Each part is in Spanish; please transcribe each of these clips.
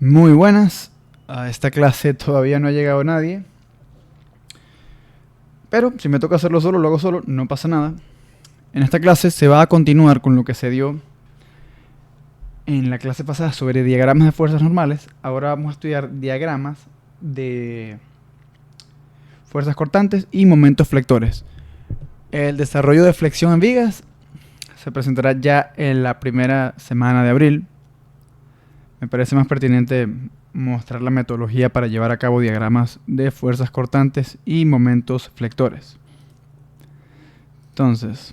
Muy buenas. A esta clase todavía no ha llegado nadie. Pero si me toca hacerlo solo, lo hago solo, no pasa nada. En esta clase se va a continuar con lo que se dio en la clase pasada sobre diagramas de fuerzas normales. Ahora vamos a estudiar diagramas de fuerzas cortantes y momentos flectores. El desarrollo de flexión en vigas se presentará ya en la primera semana de abril. Me parece más pertinente mostrar la metodología para llevar a cabo diagramas de fuerzas cortantes y momentos flectores. Entonces,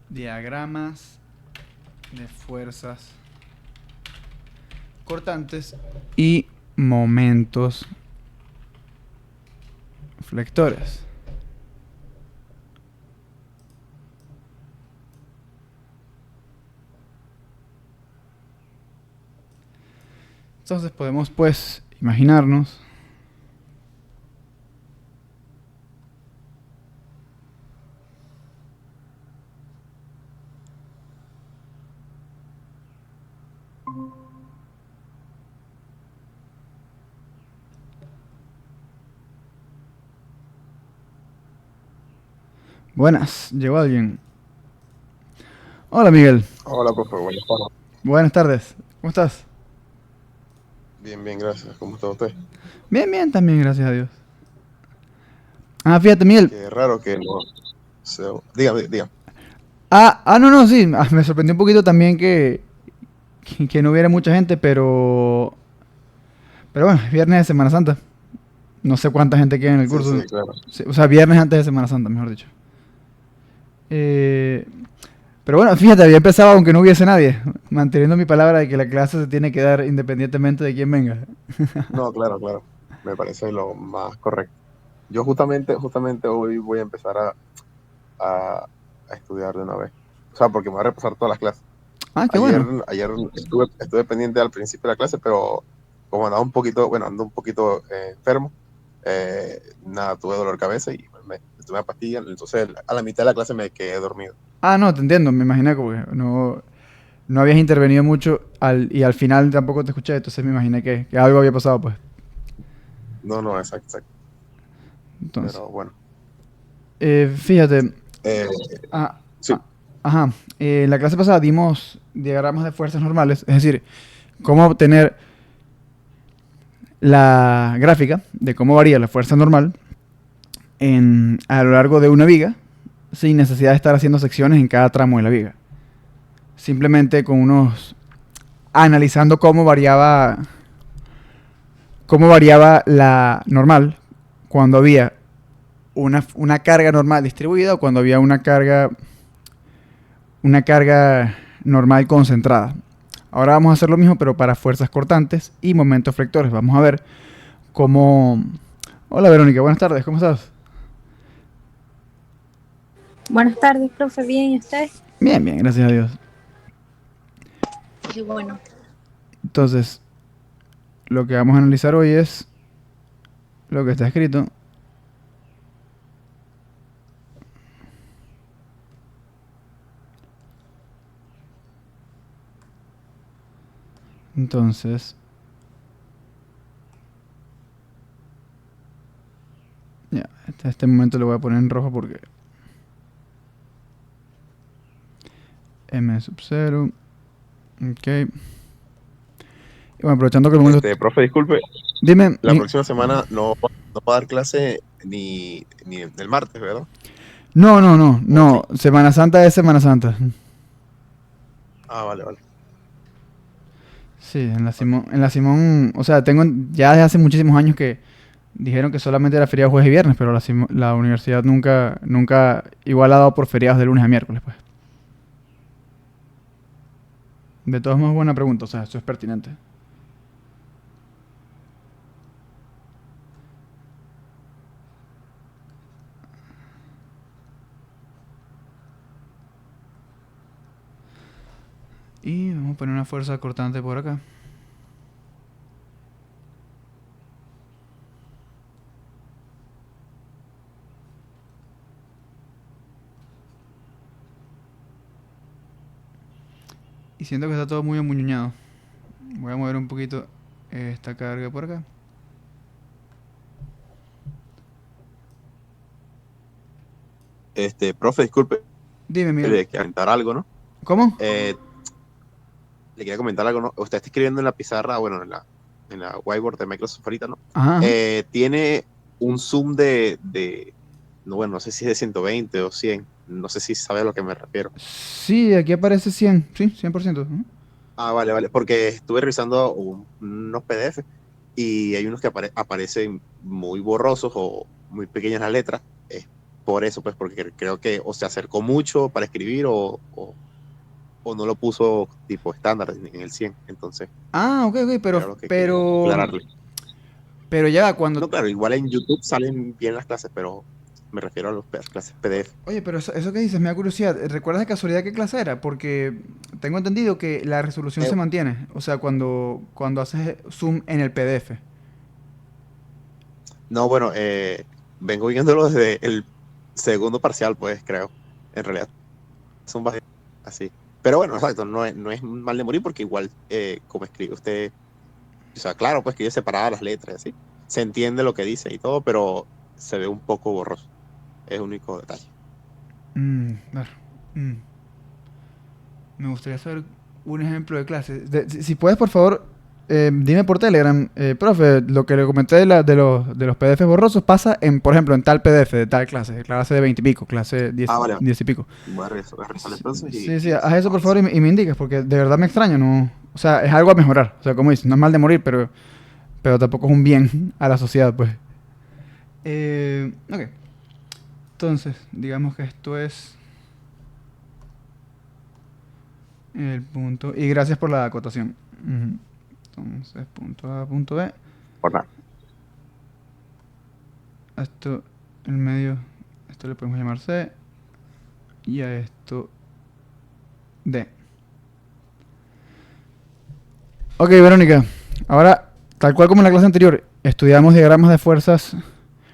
diagramas de fuerzas cortantes y momentos flectores. Entonces podemos pues imaginarnos buenas, llegó alguien. Hola Miguel, Hola, profe, buenas tardes. buenas tardes, ¿cómo estás? Bien, bien, gracias. ¿Cómo está usted? Bien, bien, también, gracias a Dios. Fíjate Miguel. Qué raro que no se... Dígame, dígame. No, no, sí, me sorprendió un poquito también que no hubiera mucha gente, pero bueno, es viernes de Semana Santa. No sé cuánta gente queda en el Sí, curso. sí, claro. Sí, o sea, viernes antes de Semana Santa, mejor dicho. Eh, pero bueno, fíjate, había empezado aunque no hubiese nadie, manteniendo mi palabra de que la clase se tiene que dar independientemente de quién venga. No, claro, claro. Me parece lo más correcto. Yo justamente hoy voy a empezar a, a estudiar de una vez. O sea, porque me voy a repasar todas las clases. Ah, qué Ayer, bueno. ayer estuve pendiente al principio de la clase, pero como andaba un poquito, bueno, ando un poquito enfermo, nada, tuve dolor de cabeza y me tomé una pastilla. Entonces, a la mitad de la clase me quedé dormido. No, te entiendo, me imaginé como que no habías intervenido mucho y al final tampoco te escuché, entonces me imaginé que algo había pasado, pues. No, no, exacto, exacto. Entonces, Pero bueno. fíjate, Eh, ah, sí, ah, ajá, en la clase pasada dimos diagramas de fuerzas normales, es decir, cómo obtener la gráfica de cómo varía la fuerza normal a lo largo de una viga sin necesidad de estar haciendo secciones en cada tramo de la viga. Simplemente con analizando cómo variaba la normal cuando había una carga normal distribuida o cuando había una carga normal concentrada. Ahora vamos a hacer lo mismo, pero para fuerzas cortantes y momentos flectores. Vamos a ver cómo... Hola Verónica, buenas tardes, ¿cómo estás? Buenas tardes, profe. Bien, ¿y usted? Bien, bien, gracias a Dios. Qué bueno. Entonces, lo que vamos a analizar hoy es lo que está escrito. Entonces, ya, este momento lo voy a poner en rojo porque M sub 0. Ok. Y bueno, aprovechando que el momento... profe, disculpe, Dime, la próxima semana no va a dar clase ni el martes, ¿verdad? no, no, no, ¿O no. sí? Semana Santa es Semana Santa. Ah, vale, vale. Sí, en la Ok. Simón, o sea, tengo ya desde hace muchísimos años que dijeron que solamente era feriado jueves y viernes, pero la universidad nunca igual ha dado por feriados de lunes a miércoles, pues. De todos modos, buena pregunta, o sea, eso es pertinente. Y vamos a poner una fuerza cortante por acá. Y siento que está todo muy amuñuñado. Voy a mover un poquito esta carga por acá. Profe, disculpe, Dime, Miguel. le quería comentar algo, ¿no? ¿Cómo? Eh, Le quería comentar algo, ¿no? Usted está escribiendo en la pizarra, bueno, en la whiteboard de Microsoft ahorita, ¿no? Ajá, ajá. Tiene un zoom no, bueno, no sé si es de 120 o 100, no sé si sabe a lo que me refiero. Sí, aquí aparece 100. Sí, 100%. Ujú. Ah, vale, vale, porque estuve revisando unos PDF y hay unos que aparecen muy borrosos o muy pequeñas las letras. Es por eso, pues, porque creo que o se acercó mucho para escribir o no lo puso tipo estándar en el 100. Entonces, Ah, ok, ok, era lo que quería aclararle. pero ya va, cuando... No, claro, igual en YouTube salen bien las clases, pero me refiero a las clases PDF. Oye, pero eso que dices me da curiosidad. ¿Recuerdas de casualidad qué clase era? Porque tengo entendido que la resolución Eh, se mantiene. O sea, cuando haces zoom en el PDF. no, bueno, vengo viéndolo desde el segundo parcial, pues creo. En realidad, son bastante así. Pero bueno, exacto, no es mal de morir porque igual, como escribe usted, o sea, claro, pues que yo separaba las letras y así. Se entiende lo que dice y todo, pero se ve un poco borroso. Es el único detalle. Claro. Mm. Me gustaría saber un ejemplo de clase. Si puedes, por favor, dime por Telegram, profe, lo que le comenté de los PDF borrosos pasa en, por ejemplo, en tal PDF de tal clase de 20 y pico, clase 10, Ah, vale. 10 y pico. Voy a revisar entonces Sí, sí, y haz se eso lo por favor aviso. y me indicas, porque de verdad me extraño, ¿no? O sea, es algo a mejorar. O sea, como dices, no es mal de morir, pero tampoco es un bien a la sociedad, pues. Ok, entonces, digamos que esto es el punto. Y gracias por la acotación. Ujú. Entonces, punto A, punto B. Por nada. A esto, el medio, esto le podemos llamar C. Y a esto D. Ok, Verónica. Ahora, tal cual como en la clase anterior, estudiamos diagramas de fuerzas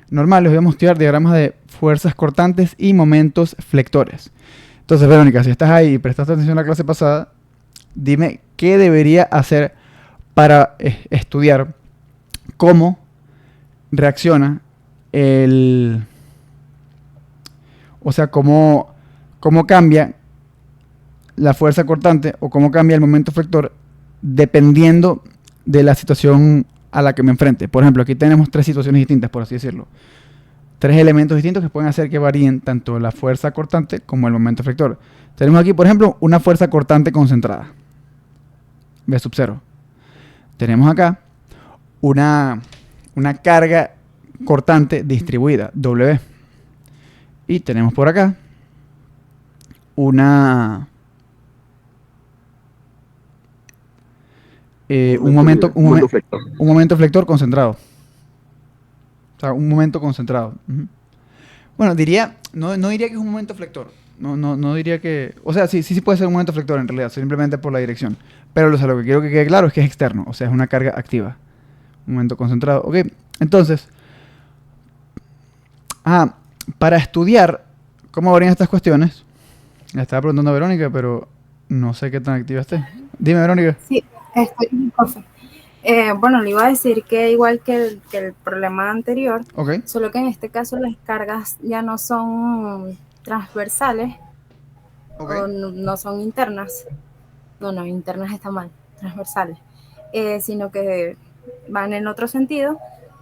normales. Hoy vamos a estudiar diagramas de fuerzas cortantes y momentos flectores. Entonces, Verónica, si estás ahí y prestaste atención a la clase pasada, dime qué debería hacer para estudiar cómo reacciona el... O sea, cómo cambia la fuerza cortante o cómo cambia el momento flector dependiendo de la situación a la que me enfrente. Por ejemplo, aquí tenemos tres situaciones distintas, por así decirlo. Tres elementos distintos que pueden hacer que varíen tanto la fuerza cortante como el momento flector. Tenemos aquí, por ejemplo, una fuerza cortante concentrada, V sub 0. Tenemos acá una, una carga cortante distribuida, W. Y tenemos por acá una, Un momento libre, un momento flector. un momento flector concentrado. O sea, un momento concentrado. Ujú. Bueno, no diría que es un momento flector. No diría que... O sea, sí puede ser un momento flector en realidad, simplemente por la dirección. Pero o sea, lo que quiero que quede claro es que es externo, o sea, es una carga activa. Un momento concentrado. Ok, entonces, ah, para estudiar cómo varían estas cuestiones, le estaba preguntando a Verónica, pero no sé qué tan activa esté. Dime, Verónica. Sí, estoy bien, profe. Bueno, le iba a decir que igual que el problema anterior, Ok, solo que en este caso las cargas ya no son transversales ok. o no son internas. No, internas está mal, transversales, sino que van en otro sentido.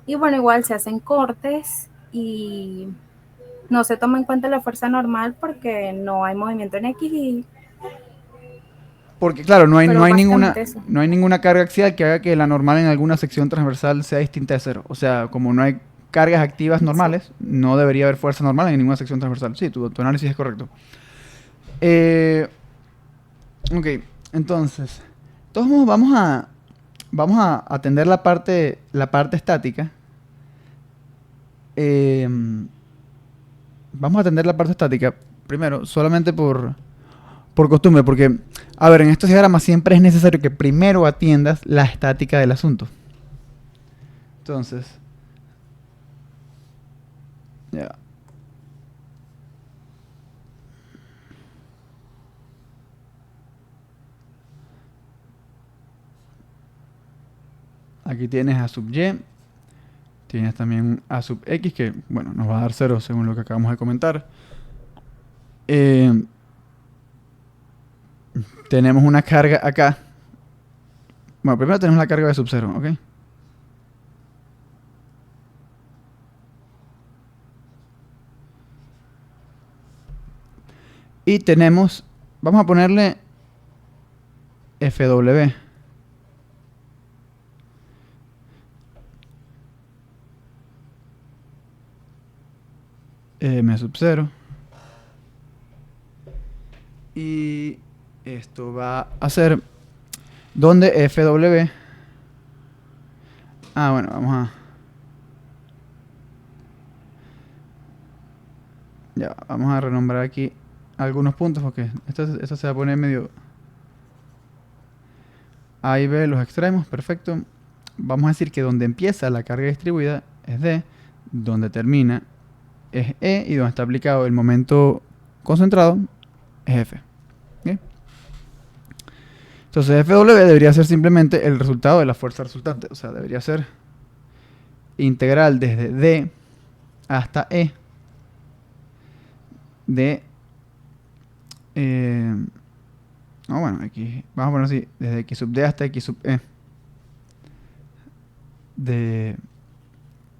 Y bueno, igual se hacen cortes y no se toma en cuenta la fuerza normal porque no hay movimiento en X, Porque claro, pero básicamente eso. no hay ninguna carga axial que haga que la normal en alguna sección transversal sea distinta de cero. O sea, como no hay cargas activas Sí. normales, no debería haber fuerza normal en ninguna sección transversal. Sí, tu análisis es correcto. Eh, ok, entonces, de todos modos vamos a atender la parte estática. Eh, vamos a atender la parte estática primero, solamente por costumbre, porque, a ver, en estos diagramas siempre es necesario que primero atiendas la estática del asunto. Entonces, ya. Aquí tienes A sub y. Tienes también A sub x, que bueno, nos va a dar 0 según lo que acabamos de comentar. Tenemos una carga acá. Bueno, primero tenemos la carga de sub 0, ¿ok? Y tenemos, vamos a ponerle FW. M sub 0. Y esto va a ser donde FW. Ah, bueno, vamos a... Ya, vamos a renombrar aquí algunos puntos porque esto se va a poner medio... A y B los extremos, perfecto. Vamos a decir que donde empieza la carga distribuida es D, donde termina es E y donde está aplicado el momento concentrado es F. ¿Okay? Entonces FW debería ser simplemente el resultado de la fuerza resultante. O sea, debería ser integral desde D hasta E de... bueno, aquí vamos a poner así, desde X sub D hasta X sub E de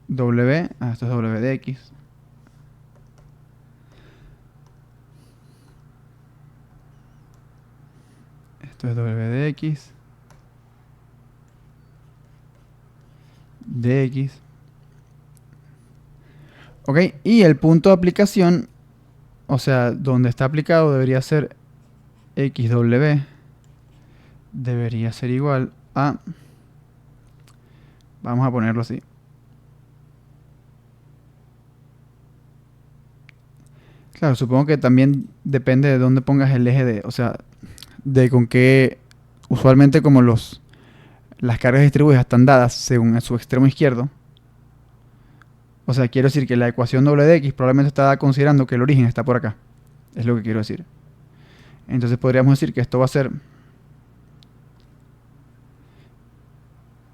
W, esto es W de X. Esto es W de X. De X. Ok, y el punto de aplicación, o sea, donde está aplicado debería ser XW. Debería ser igual a... Vamos a ponerlo así. Claro, supongo que también depende de dónde pongas el eje de... O sea, de con qué... Usualmente como las cargas distribuidas están dadas según su extremo izquierdo. O sea, quiero decir que la ecuación doble de x probablemente está dada considerando que el origen está por acá. Es lo que quiero decir. Entonces podríamos decir que esto va a ser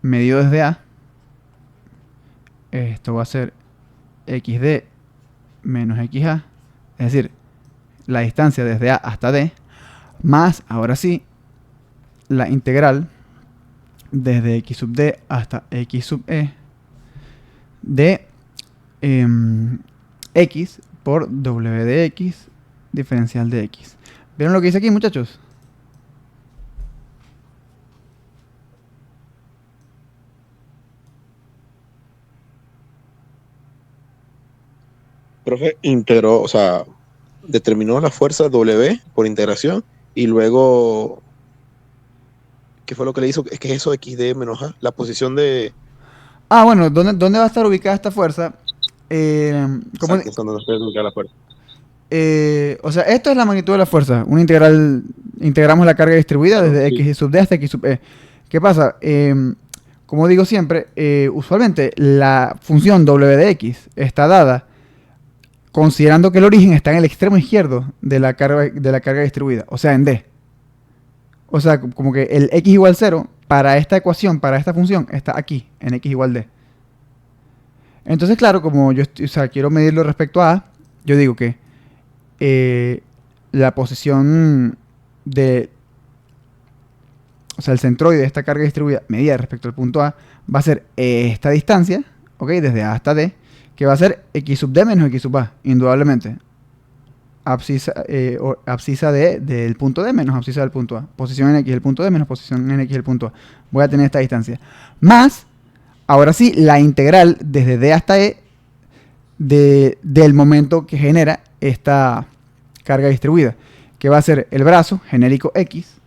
medido desde A. Esto va a ser xd menos xa. Es decir, la distancia desde A hasta D. Más, ahora sí, la integral desde x sub D hasta x sub E de x por w de x diferencial de x. ¿Vieron lo que dice aquí, muchachos? Profe, integró, o sea, determinó la fuerza W por integración y luego, ¿qué fue lo que le hizo? Es que es eso XD menos A, la posición de... Ah, bueno, ¿dónde va a estar ubicada esta fuerza? ¿Cómo? Exacto, eso no se ubica la fuerza. O sea, esto es la magnitud de la fuerza. Una integral, integramos la carga distribuida Claro, desde sí. x sub D hasta x sub E. ¿Qué pasa? Como digo siempre, usualmente la función w de x está dada considerando que el origen está en el extremo izquierdo de la carga distribuida, o sea, en D. O sea, como que el x igual 0 para esta ecuación, para esta función, está aquí, en x igual D. Entonces, claro, como yo quiero medirlo respecto a A, yo digo que la posición de... O sea, el centroide de esta carga distribuida medida respecto al punto A va a ser esta distancia, ¿ok? Desde A hasta D, que va a ser x sub D menos x sub A, indudablemente. Abscisa del punto D menos abscisa del punto A. Posición en X del punto D menos posición en X del punto A. Voy a tener esta distancia. Más, ahora sí, la integral desde D hasta E del momento que genera esta carga distribuida, que va a ser el brazo genérico X,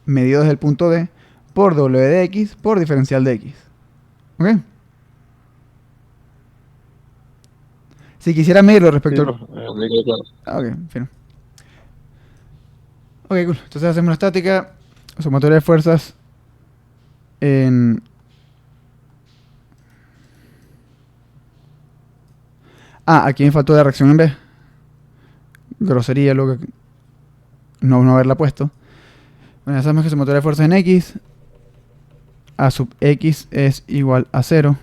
medido desde el punto D, por W de X por diferencial de X. ¿Ok? Si quisiera medirlo respecto Sí, claro. Ok, fino. Ok, cool. Entonces hacemos la estática, sumatoria de fuerzas en... aquí me faltó la reacción en B. Grosería, lo que... No haberla puesto. Bueno, ya sabemos que sumatoria de fuerzas en X. A sub x es igual a 0.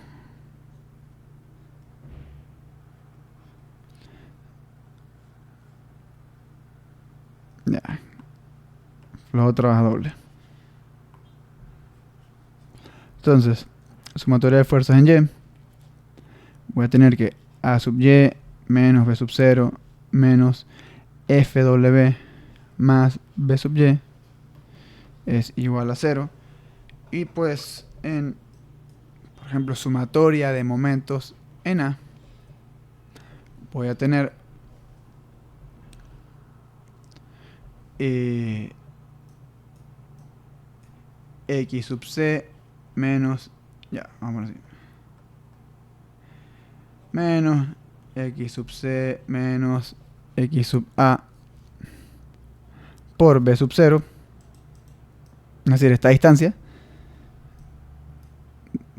Ya. Flujo trabaja doble. Entonces, sumatoria de fuerzas en Y. Voy a tener que A sub Y menos B sub 0 menos FW más B sub Y es igual a 0. Y pues por ejemplo, sumatoria de momentos en A, voy a tener X sub C menos, ya, vamos así, menos X sub C menos X sub A por B sub 0. Es decir, esta distancia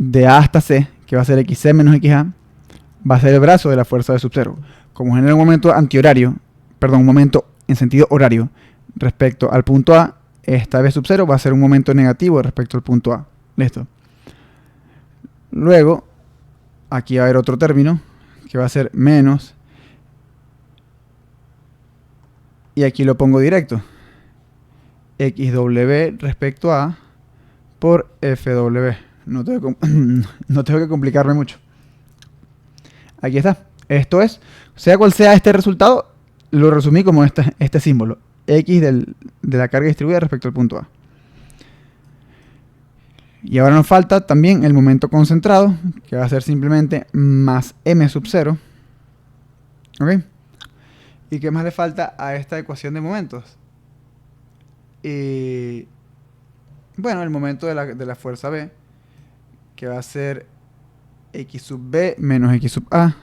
de A hasta C, que va a ser XC menos XA, va a ser el brazo de la fuerza B sub 0. Como genera un momento antihorario, perdón, un momento en sentido horario respecto al punto A, esta B sub 0 va a ser un momento negativo respecto al punto A. Listo. Luego, aquí va a haber otro término, que va a ser menos, y aquí lo pongo directo, XW respecto a por FW. No tengo que complicarme mucho. Aquí está. Esto es, sea cual sea este resultado, lo resumí como este símbolo. X de la carga distribuida respecto al punto A. Y ahora nos falta también el momento concentrado, que va a ser simplemente más M sub 0. ¿Ok? ¿Y qué más le falta a esta ecuación de momentos? Bueno, el momento de la fuerza B, que va a ser X sub B menos X sub A.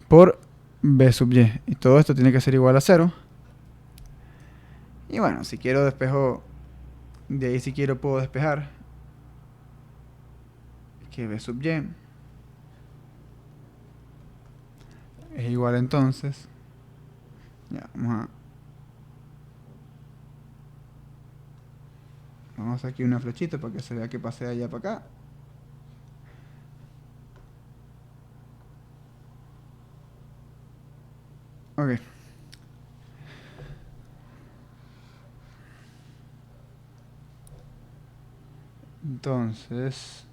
Por B sub Y. Y todo esto tiene que ser igual a 0. Y bueno, si quiero despejo, de ahí si quiero puedo despejar que B sub Y es igual entonces. Ya, vamos a hacer aquí una flechita para que se vea que pasé de allá para acá. Ok. Entonces,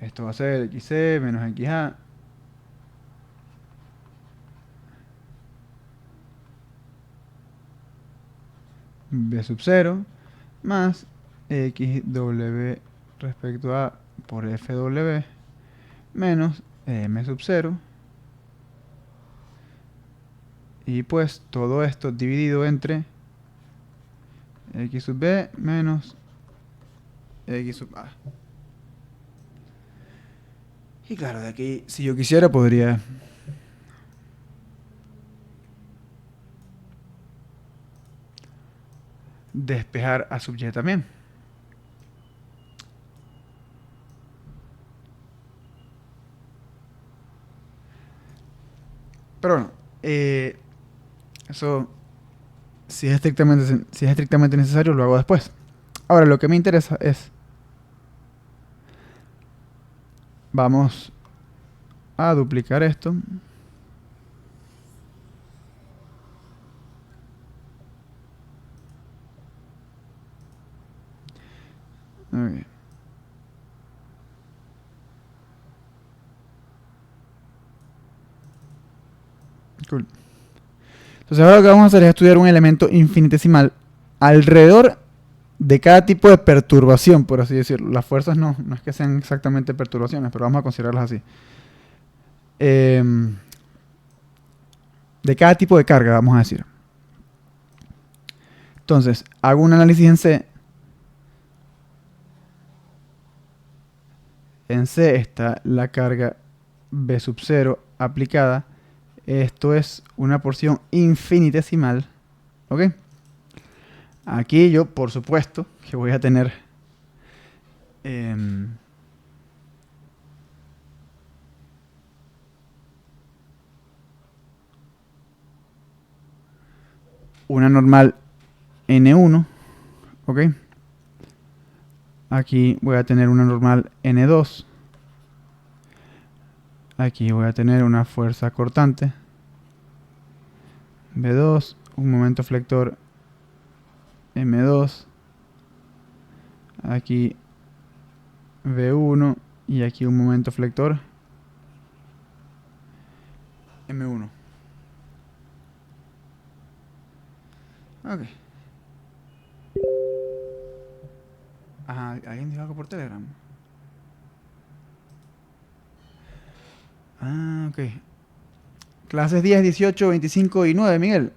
esto va a ser XC menos XA. B sub 0 más XW respecto a por FW menos M sub 0. Y pues todo esto dividido entre X sub B menos X sub A. Y claro, de aquí, si yo quisiera, podría despejar A sub Y también. Pero bueno, eso, si es estrictamente necesario, lo hago después. Ahora, lo que me interesa es, vamos a duplicar esto. Okay. Cool. Entonces ahora lo que vamos a hacer es estudiar un elemento infinitesimal alrededor de cada tipo de perturbación, por así decirlo. Las fuerzas no es que sean exactamente perturbaciones, pero vamos a considerarlas así. De cada tipo de carga, vamos a decir. Entonces, hago un análisis en C. En C está la carga B sub 0 aplicada. Esto es una porción infinitesimal. ¿Ok? Aquí yo, por supuesto, que voy a tener una normal N1, ¿ok? Aquí voy a tener una normal N2. Aquí voy a tener una fuerza cortante B2, un momento flector M2, aquí V1 y aquí un momento flector M1. Ok. Ajá, ¿alguien dijo algo por Telegram? Ah, ok. Clases 10, 18, 25 y 9, Miguel.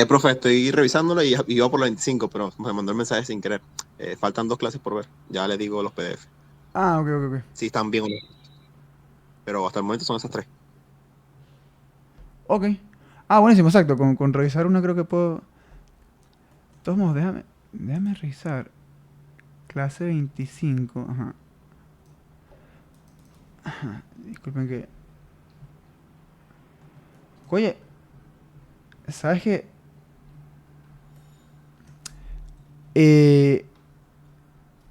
Profe, estoy revisándolo y iba por la 25, pero me mandó el mensaje sin querer. Faltan 2 clases por ver. Ya le digo los PDF. Ah, ok, ok, ok. Sí, están bien o no. Pero hasta el momento son esas 3. Ok. Ah, buenísimo, exacto. Con revisar una creo que puedo... De todos modos, déjame revisar. Clase 25. Ajá. Ajá. Disculpen que... Oye, ¿sabes qué?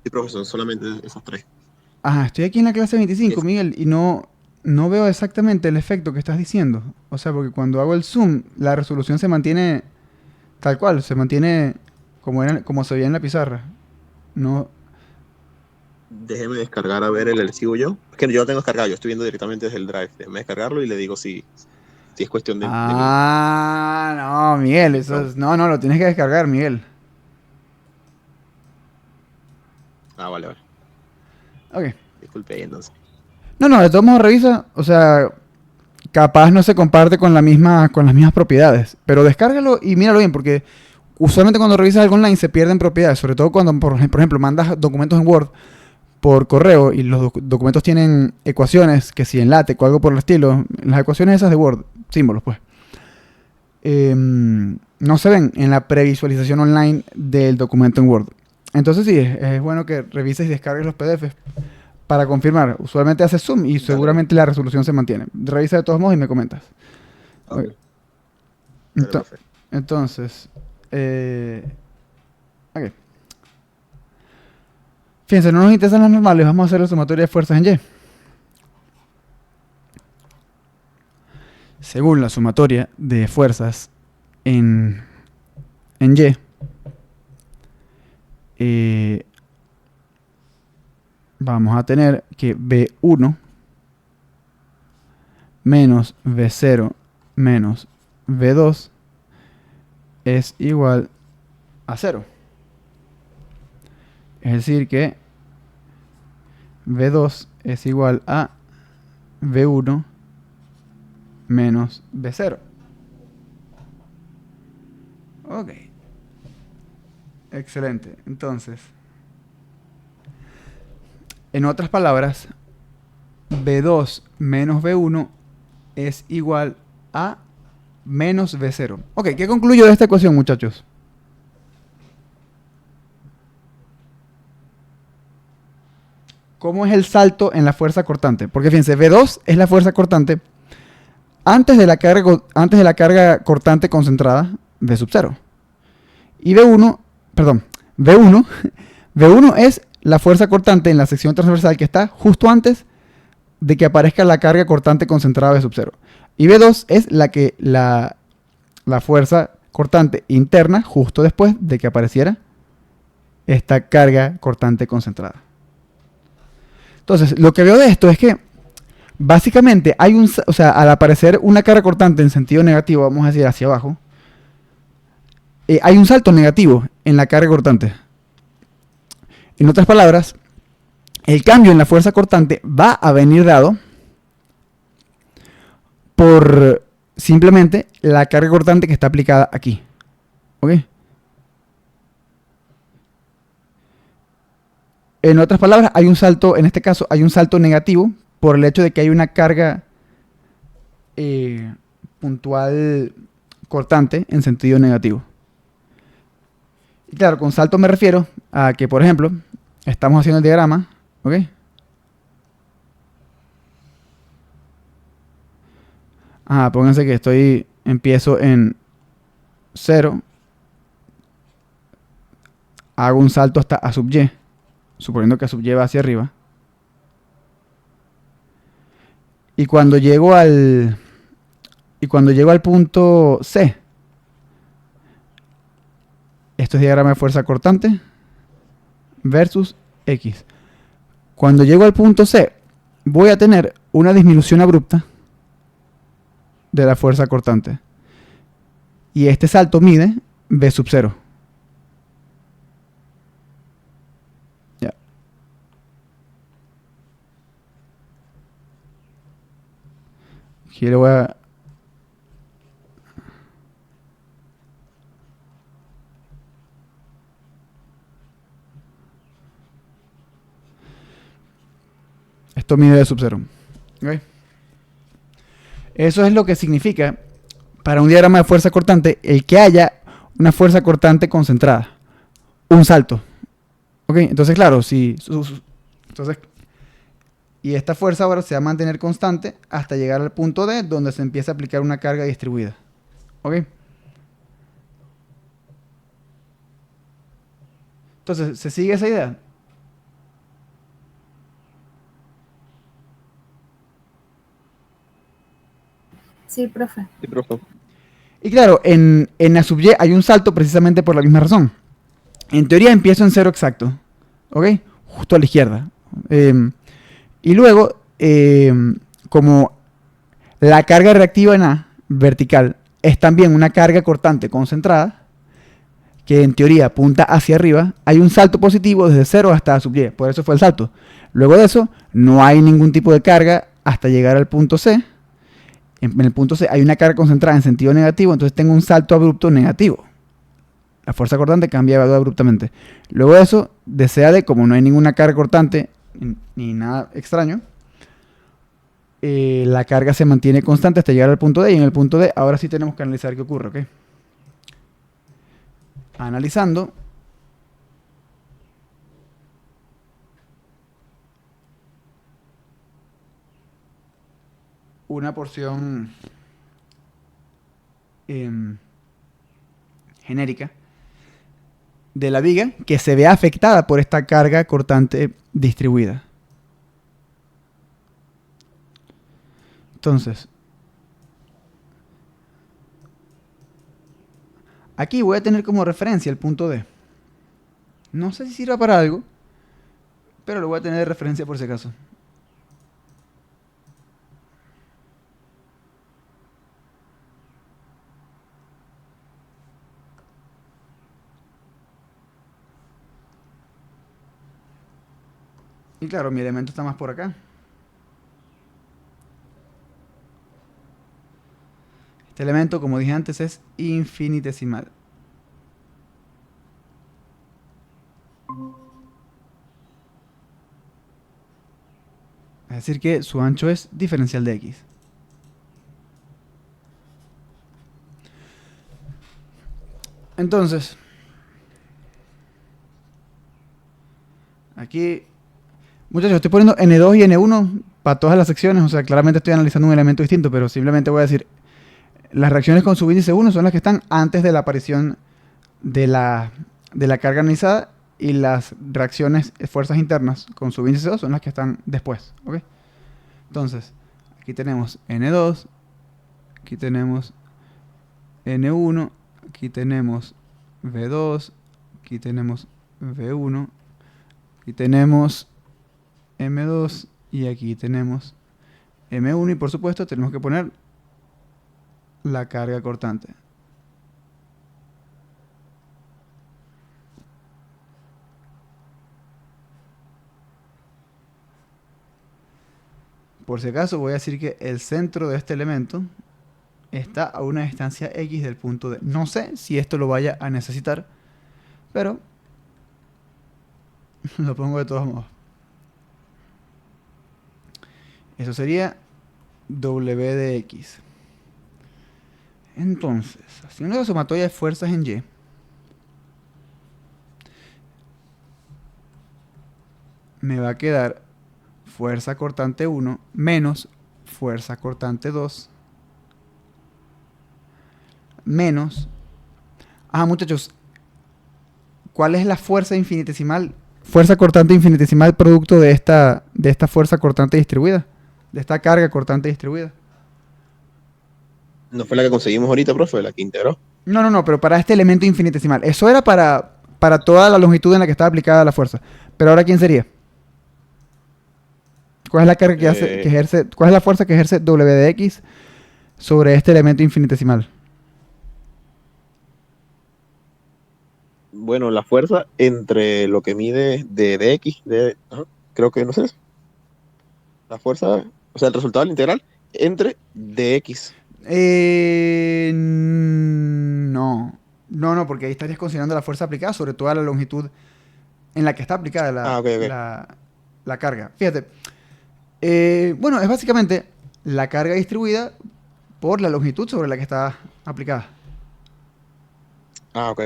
Sí, profesor, solamente esas 3. Ajá, estoy aquí en la clase 25, Yes. Miguel, y no veo exactamente el efecto que estás diciendo. O sea, porque cuando hago el zoom, la resolución se mantiene tal cual, se mantiene como se veía en la pizarra. No. Déjeme descargar a ver el archivo yo. Es que yo lo tengo descargado, yo estoy viendo directamente desde el Drive. Déjeme descargarlo y le digo si es cuestión de mi... Ah, no, Miguel, eso es... No, lo tienes que descargar, Miguel. Ah, vale, vale. Ok. Disculpe ahí entonces. No, de todos modos revisa, o sea, capaz no se comparte con las mismas propiedades, pero descárgalo y míralo bien, porque usualmente cuando revisas algo online se pierden propiedades, sobre todo cuando, por ejemplo, mandas documentos en Word por correo y los documentos tienen ecuaciones, que si en LaTeX o algo por el estilo, las ecuaciones esas de Word, símbolos pues, no se ven en la previsualización online del documento en Word. Entonces sí, es bueno que revises y descargues los PDFs para confirmar. Usualmente haces zoom y seguramente la resolución se mantiene. Revisa de todos modos y me comentas. Ok. Ok. Dale, profe. Entonces, ok. Fíjense, no nos interesan las normales, vamos a hacer la sumatoria de fuerzas en Y. Según la sumatoria de fuerzas en Y, vamos a tener que V1 menos V0 menos V2 es igual a 0. Es decir que V2 es igual a V1 menos V0. Ok. Excelente. Entonces, en otras palabras, V2 menos V1 es igual a menos V0. Ok, ¿qué concluyo de esta ecuación, muchachos? ¿Cómo es el salto en la fuerza cortante? Porque fíjense, V2 es la fuerza cortante antes de la carga cortante concentrada, V sub 0. Y V1 V1 es la fuerza cortante en la sección transversal que está justo antes de que aparezca la carga cortante concentrada V sub 0. Y V2 es la fuerza cortante interna justo después de que apareciera esta carga cortante concentrada. Entonces, lo que veo de esto es que básicamente al aparecer una carga cortante en sentido negativo, vamos a decir hacia abajo, hay un salto negativo en la carga cortante. En otras palabras, el cambio en la fuerza cortante va a venir dado por simplemente la carga cortante que está aplicada aquí. ¿Ok? En otras palabras, hay un salto, en este caso, hay un salto negativo por el hecho de que hay una carga puntual cortante en sentido negativo. Y claro, con salto me refiero a que, por ejemplo, estamos haciendo el diagrama, ¿ok? Pónganse que estoy empiezo en 0, hago un salto hasta A sub y, suponiendo que A sub y va hacia arriba. Y cuando llego al punto C, esto es diagrama de fuerza cortante versus X. Cuando llego al punto C, voy a tener una disminución abrupta de la fuerza cortante. Y este salto mide V sub 0. Ya. Aquí le voy a... Esto mide V sub 0. ¿Okay? Eso es lo que significa para un diagrama de fuerza cortante el que haya una fuerza cortante concentrada. Un salto. ¿Ok? Entonces, claro, entonces, y esta fuerza ahora se va a mantener constante hasta llegar al punto D, donde se empieza a aplicar una carga distribuida. ¿Ok? Entonces, ¿se sigue esa idea? Sí, profe. Sí, profe. Y claro, en la sub y hay un salto precisamente por la misma razón. En teoría empiezo en 0 exacto. ¿Ok? Justo a la izquierda. Y luego, como la carga reactiva en A, vertical, es también una carga cortante concentrada, que en teoría apunta hacia arriba, hay un salto positivo desde 0 hasta A sub y. Por eso fue el salto. Luego de eso, no hay ningún tipo de carga hasta llegar al punto C. En el punto C hay una carga concentrada en sentido negativo, entonces tengo un salto abrupto negativo. La fuerza cortante cambia de valor abruptamente. Luego de eso, de C a D, como no hay ninguna carga cortante ni nada extraño, la carga se mantiene constante hasta llegar al punto D, y en el punto D ahora sí tenemos que analizar qué ocurre, ¿ok? Analizando, una porción genérica de la viga que se ve afectada por esta carga cortante distribuida. Entonces, aquí voy a tener como referencia el punto D. No sé si sirva para algo, pero lo voy a tener de referencia por si acaso. Y claro, mi elemento está más por acá. Este elemento, como dije antes, es infinitesimal. Es decir que su ancho es diferencial de X. Entonces, aquí, muchachos, estoy poniendo N2 y N1 para todas las secciones. O sea, claramente estoy analizando un elemento distinto, pero simplemente voy a decir, las reacciones con subíndice 1 son las que están antes de la aparición de la carga analizada, y las reacciones, fuerzas internas con subíndice 2 son las que están después. ¿Ok? Entonces, aquí tenemos N2, aquí tenemos N1, aquí tenemos V2, aquí tenemos V1, aquí tenemos M2 y aquí tenemos M1, y por supuesto tenemos que poner la carga cortante. Por si acaso voy a decir que el centro de este elemento está a una distancia X del punto D. No sé si esto lo vaya a necesitar, pero lo pongo de todos modos. Eso sería W de X. Entonces, haciendo la sumatoria de fuerzas en Y, me va a quedar fuerza cortante 1 menos fuerza cortante 2 menos... Ah, muchachos, ¿cuál es la fuerza infinitesimal? Fuerza cortante infinitesimal producto de esta fuerza cortante distribuida. De esta carga cortante distribuida. No fue la que conseguimos ahorita, profe, la que integró. No, pero para este elemento infinitesimal. Eso era para toda la longitud en la que estaba aplicada la fuerza. Pero ahora, ¿quién sería? ¿Cuál es la carga que ejerce, cuál es la fuerza que ejerce W de X sobre este elemento infinitesimal? Bueno, la fuerza entre lo que mide de dx, ajá, creo que no sé eso. La fuerza, o sea, el resultado del integral entre dx. No, porque ahí estarías considerando la fuerza aplicada sobre toda la longitud en la que está aplicada Ok. la carga. Fíjate. Bueno, es básicamente la carga distribuida por la longitud sobre la que está aplicada. Ok.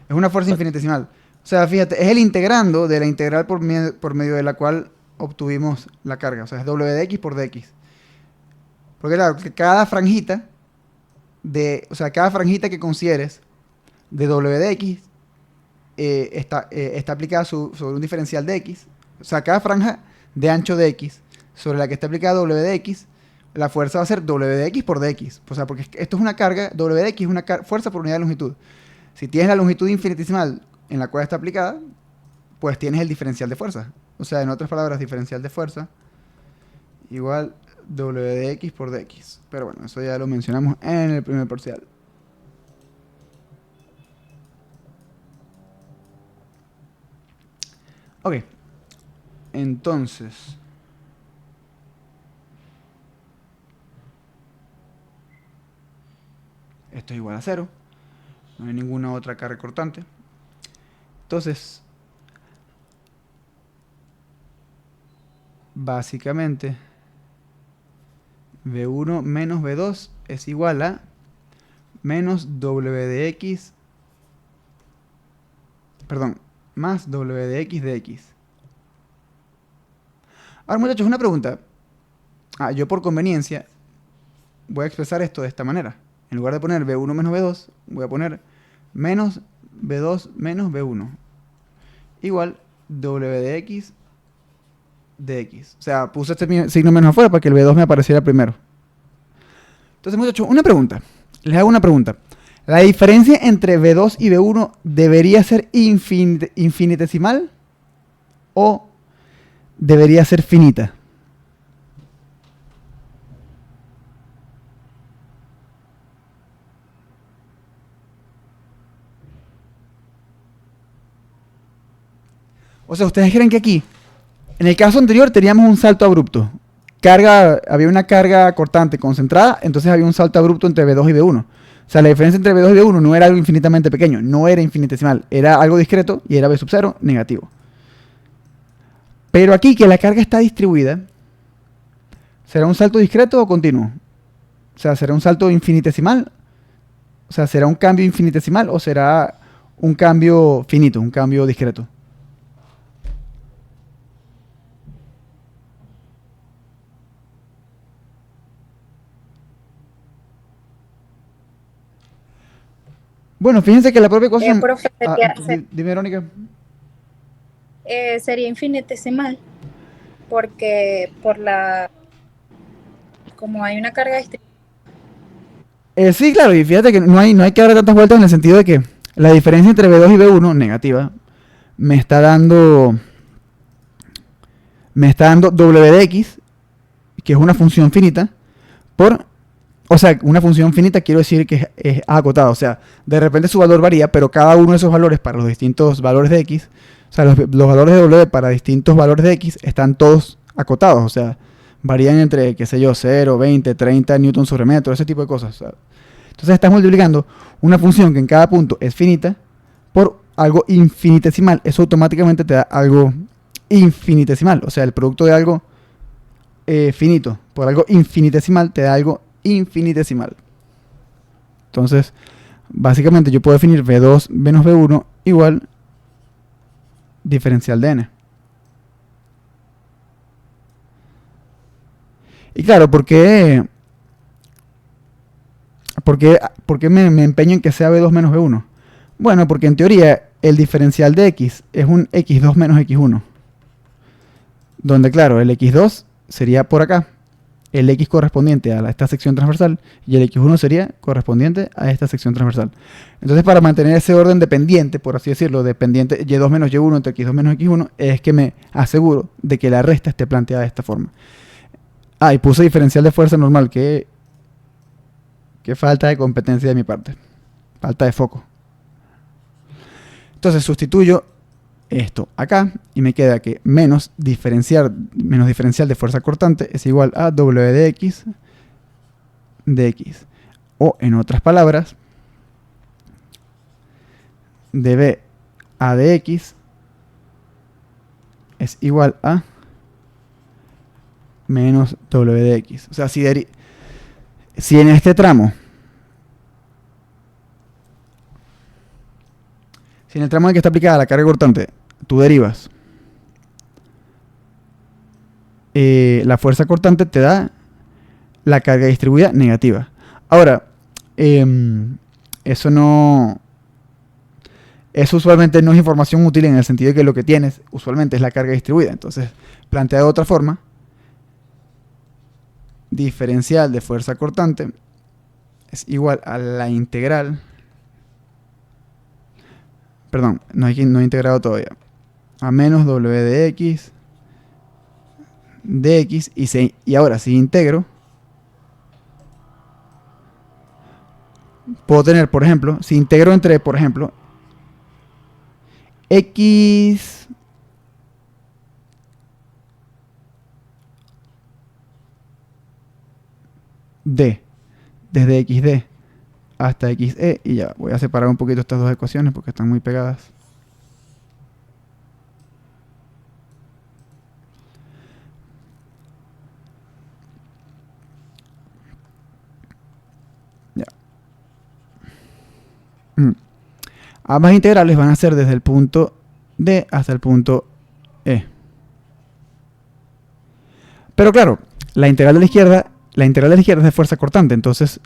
Es una fuerza infinitesimal. O sea, fíjate, es el integrando de la integral por medio de la cual obtuvimos la carga. O sea, es w de x por dx. Porque claro, que cada franjita cada franjita que consideres de w de x está aplicada sobre un diferencial de x. O sea, cada franja de ancho de x sobre la que está aplicada w de x, la fuerza va a ser w de x por dx. O sea, porque esto es una carga, w de x es una fuerza por unidad de longitud. Si tienes la longitud infinitesimal en la cual está aplicada, pues tienes el diferencial de fuerza. O sea, en otras palabras, diferencial de fuerza igual w de x por dx. Pero bueno, eso ya lo mencionamos en el primer parcial. Ok. Entonces... esto es igual a 0. No hay ninguna otra carga cortante. Entonces, básicamente, V1 menos V2 es igual a menos W de X, perdón, más W de X de X. Ahora, muchachos, una pregunta. Yo por conveniencia voy a expresar esto de esta manera. En lugar de poner V1 menos V2, voy a poner menos V2 menos V1 igual W de X de X. O sea, puse este signo menos afuera para que el V2 me apareciera primero. Entonces, muchachos, una pregunta. Les hago una pregunta. ¿La diferencia entre V2 y V1 debería ser infinitesimal o debería ser finita? O sea, ¿ustedes creen que aquí, en el caso anterior, teníamos un salto abrupto? Había una carga cortante concentrada, entonces había un salto abrupto entre V2 y V1. O sea, la diferencia entre V2 y V1 no era algo infinitamente pequeño, no era infinitesimal, era algo discreto y era V sub 0 negativo. Pero aquí, que la carga está distribuida, ¿será un salto discreto o continuo? O sea, ¿será un salto infinitesimal? O sea, ¿será un cambio infinitesimal o será un cambio finito, un cambio discreto? Bueno, fíjense que la propia ecuación... Profe, dime, Verónica. Sería infinitesimal, porque como hay una carga distribuida. Sí, claro, y fíjate que no hay que darle tantas vueltas en el sentido de que la diferencia entre V2 y V1, negativa, me está dando W de X, que es una función finita, o sea, una función finita quiero decir que es acotada. O sea, de repente su valor varía, pero cada uno de esos valores para los distintos valores de X, o sea, los valores de W para distintos valores de X están todos acotados. O sea, varían entre, qué sé yo, 0, 20, 30 newton sobre metro, ese tipo de cosas. O sea, entonces estás multiplicando una función que en cada punto es finita por algo infinitesimal. Eso automáticamente te da algo infinitesimal. O sea, el producto de algo finito por algo infinitesimal te da algo infinitesimal. Entonces, básicamente yo puedo definir V2 menos V1 igual diferencial de n. Y claro, porque ¿Por qué me empeño en que sea B2 menos B1? Bueno, porque en teoría el diferencial de X es un X2 menos X1. Donde, claro, el X2 sería por acá, el X correspondiente a esta sección transversal, y el X1 sería correspondiente a esta sección transversal. Entonces, para mantener ese orden dependiente, por así decirlo, dependiente Y2 menos Y1 entre X2 menos X1, es que me aseguro de que la resta esté planteada de esta forma. Ah, y puse diferencial de fuerza normal, que falta de competencia de mi parte. Falta de foco. Entonces sustituyo esto acá y me queda que menos diferencial de fuerza cortante es igual a W de X de X. O en otras palabras, dB A de X es igual a menos W de X. O sea, si en este tramo, si en el tramo en que está aplicada la carga cortante, tú derivas la fuerza cortante, te da la carga distribuida negativa. Ahora, eso usualmente no es información útil en el sentido de que lo que tienes usualmente es la carga distribuida. Entonces, planteado de otra forma, diferencial de fuerza cortante es igual a la integral. Perdón, no he integrado todavía. A menos W de X de X. Y ahora si integro, puedo tener, por ejemplo, si integro entre, por ejemplo, X D, desde XD hasta XE, y ya voy a separar un poquito estas dos ecuaciones porque están muy pegadas. Ya. Ambas integrales van a ser desde el punto D hasta el punto E. Pero claro, la integral de la izquierda es de fuerza cortante, entonces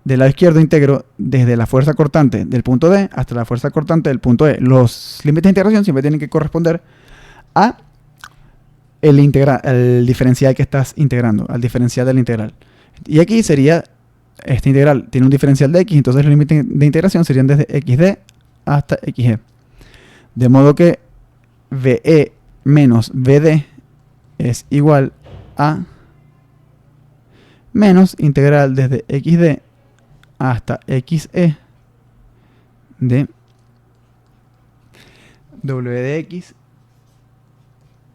del lado izquierdo integro desde la fuerza cortante del punto D hasta la fuerza cortante del punto E. Los límites de integración siempre tienen que corresponder a el diferencial que estás integrando, al diferencial de la integral. Y aquí sería, esta integral tiene un diferencial de X, entonces los límites de integración serían desde XD hasta XE. De modo que VE menos VD es igual a menos integral desde XD hasta XE de W de X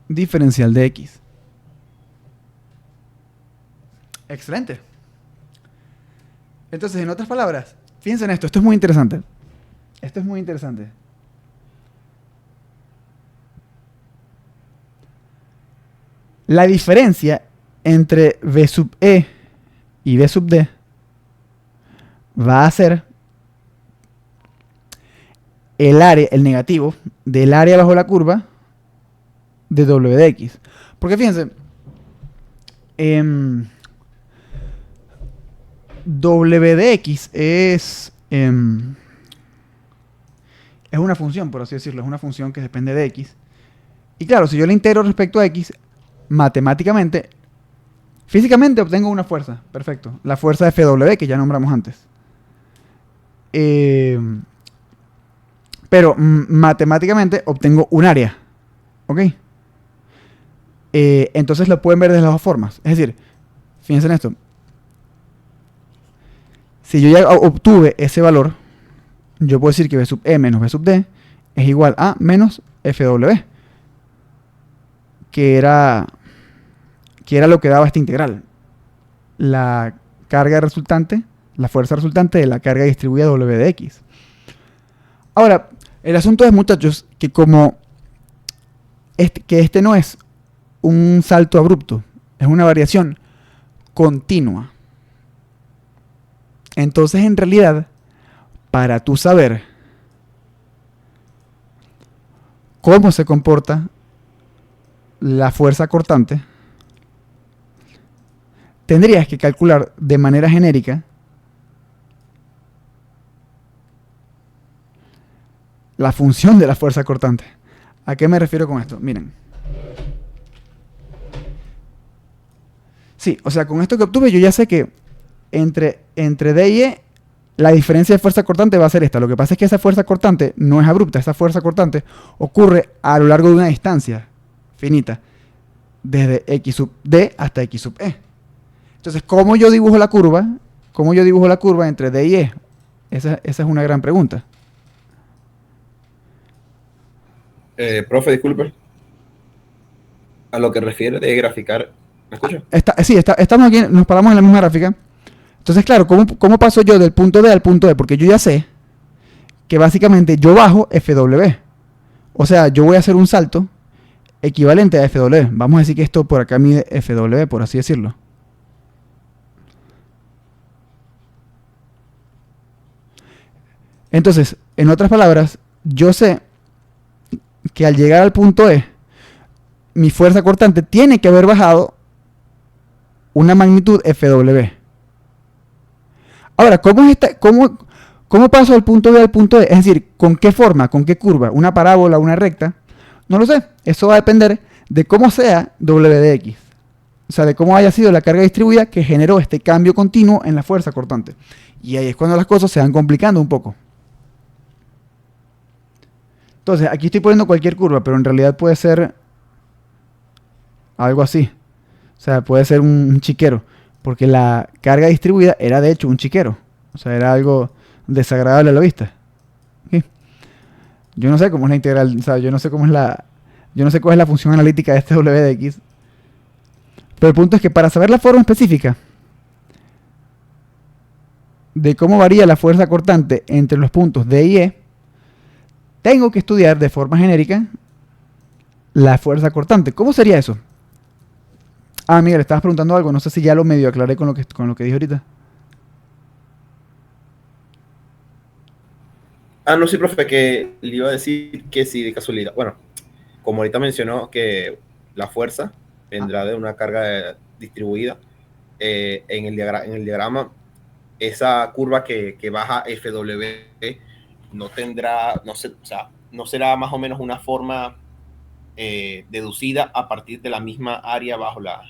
diferencial de X. Excelente. Entonces, en otras palabras, fíjense en esto, esto es muy interesante. Esto es muy interesante. La diferencia entre V sub E y V sub D va a ser el negativo del área bajo la curva de W de X. Porque fíjense, W de X es una función, por así decirlo, es una función que depende de X. Y claro, si yo la integro respecto a X, matemáticamente, físicamente obtengo una fuerza, perfecto, la fuerza de FW que ya nombramos antes. Pero matemáticamente obtengo un área, ¿ok? Entonces lo pueden ver de las dos formas. Es decir, fíjense en esto. Si yo ya obtuve ese valor, yo puedo decir que V sub E menos V sub D es igual a menos FW, que era lo que daba esta integral. La carga resultante, la fuerza resultante de la carga distribuida W de X. Ahora, el asunto es, muchachos, que como este no es un salto abrupto, es una variación continua. Entonces, en realidad, para tú saber cómo se comporta la fuerza cortante, tendrías que calcular de manera genérica la función de la fuerza cortante. ¿A qué me refiero con esto? Miren. Sí, o sea, con esto que obtuve yo ya sé que entre D y E la diferencia de fuerza cortante va a ser esta. Lo que pasa es que esa fuerza cortante no es abrupta. Esa fuerza cortante ocurre a lo largo de una distancia finita. Desde X sub D hasta X sub E. Entonces, ¿cómo yo dibujo la curva? ¿Cómo yo dibujo la curva entre D y E? Esa es una gran pregunta. Profe, disculpe. A lo que refiere de graficar. ¿Me escucha? Estamos aquí, nos paramos en la misma gráfica. Entonces, claro, ¿cómo paso yo del punto D al punto E? Porque yo ya sé que básicamente yo bajo FW. O sea, yo voy a hacer un salto equivalente a FW. Vamos a decir que esto por acá mide FW, por así decirlo. Entonces, en otras palabras, yo sé que al llegar al punto E, mi fuerza cortante tiene que haber bajado una magnitud FW. Ahora, ¿cómo paso del punto B al punto E? Es decir, ¿con qué forma? ¿Con qué curva? ¿Una parábola? ¿Una recta? No lo sé. Eso va a depender de cómo sea W de X. O sea, de cómo haya sido la carga distribuida que generó este cambio continuo en la fuerza cortante. Y ahí es cuando las cosas se van complicando un poco. Entonces, aquí estoy poniendo cualquier curva, pero en realidad puede ser algo así. O sea, puede ser un chiquero. Porque la carga distribuida era de hecho un chiquero. O sea, era algo desagradable a la vista. ¿Sí? Yo no sé cómo es la integral. O sea, yo no sé cuál es la función analítica de este W de X. Pero el punto es que para saber la forma específica de cómo varía la fuerza cortante entre los puntos D y E, tengo que estudiar de forma genérica la fuerza cortante. ¿Cómo sería eso? Ah, Miguel, estabas preguntando algo. No sé si ya lo medio aclaré con lo que dije ahorita. No, sí, profe, que le iba a decir que sí, de casualidad. Bueno, como ahorita mencionó que la fuerza vendrá de una carga distribuida, en el diagrama, esa curva que baja FW no tendrá, no sé, o sea, no será más o menos una forma deducida a partir de la misma área bajo la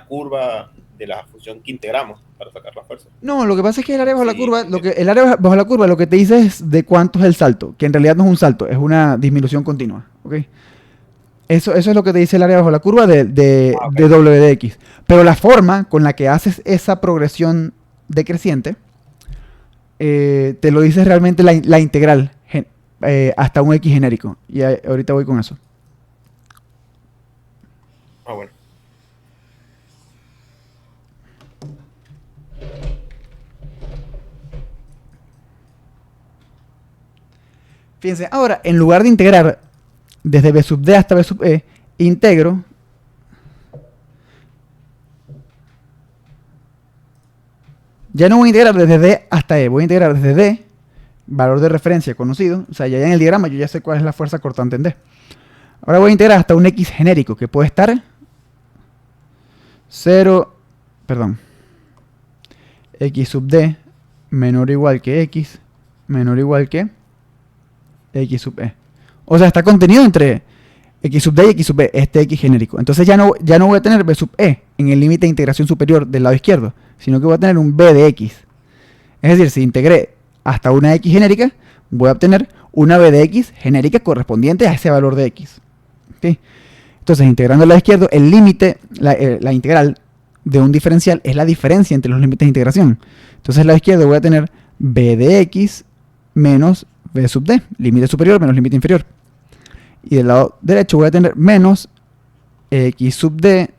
curva de la función que integramos para sacar la fuerza. No, lo que pasa es que el área bajo la curva, el área bajo la curva lo que te dice es de cuánto es el salto, que en realidad no es un salto, es una disminución continua, ¿ok? Eso es lo que te dice el área bajo la curva de W de X. Pero la forma con la que haces esa progresión decreciente, te lo dice realmente la integral hasta un X genérico. Y ahorita voy con eso. Bueno. Fíjense, ahora, en lugar de integrar desde B sub D hasta B sub E, integro ya no voy a integrar desde D hasta E, voy a integrar desde D, valor de referencia conocido, o sea, ya en el diagrama yo ya sé cuál es la fuerza cortante en D. Ahora voy a integrar hasta un X genérico, que puede estar 0, perdón, X sub D menor o igual que X, menor o igual que X sub E. O sea, está contenido entre X sub D y X sub E, este X genérico. Entonces ya no voy a tener B sub E en el límite de integración superior del lado izquierdo, sino que voy a tener un B de X. Es decir, si integré hasta una X genérica, voy a obtener una B de X genérica correspondiente a ese valor de X. ¿Sí? Entonces, integrando al lado izquierdo, el límite, la integral de un diferencial es la diferencia entre los límites de integración. Entonces, al lado izquierdo voy a tener B de X menos B sub D, límite superior menos límite inferior. Y del lado derecho voy a tener menos X sub D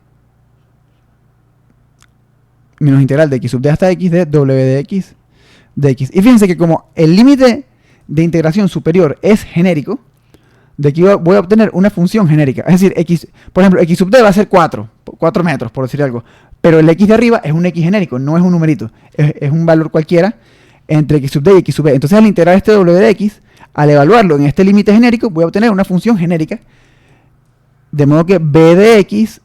menos integral de X sub D hasta X de W de X de X. Y fíjense que como el límite de integración superior es genérico, de aquí voy a obtener una función genérica. Es decir, X, por ejemplo, X sub D va a ser 4 metros, por decir algo. Pero el X de arriba es un X genérico, no es un numerito. Es un valor cualquiera entre X sub D y X sub E. Entonces, al integrar este W de X, al evaluarlo en este límite genérico, voy a obtener una función genérica. De modo que B de X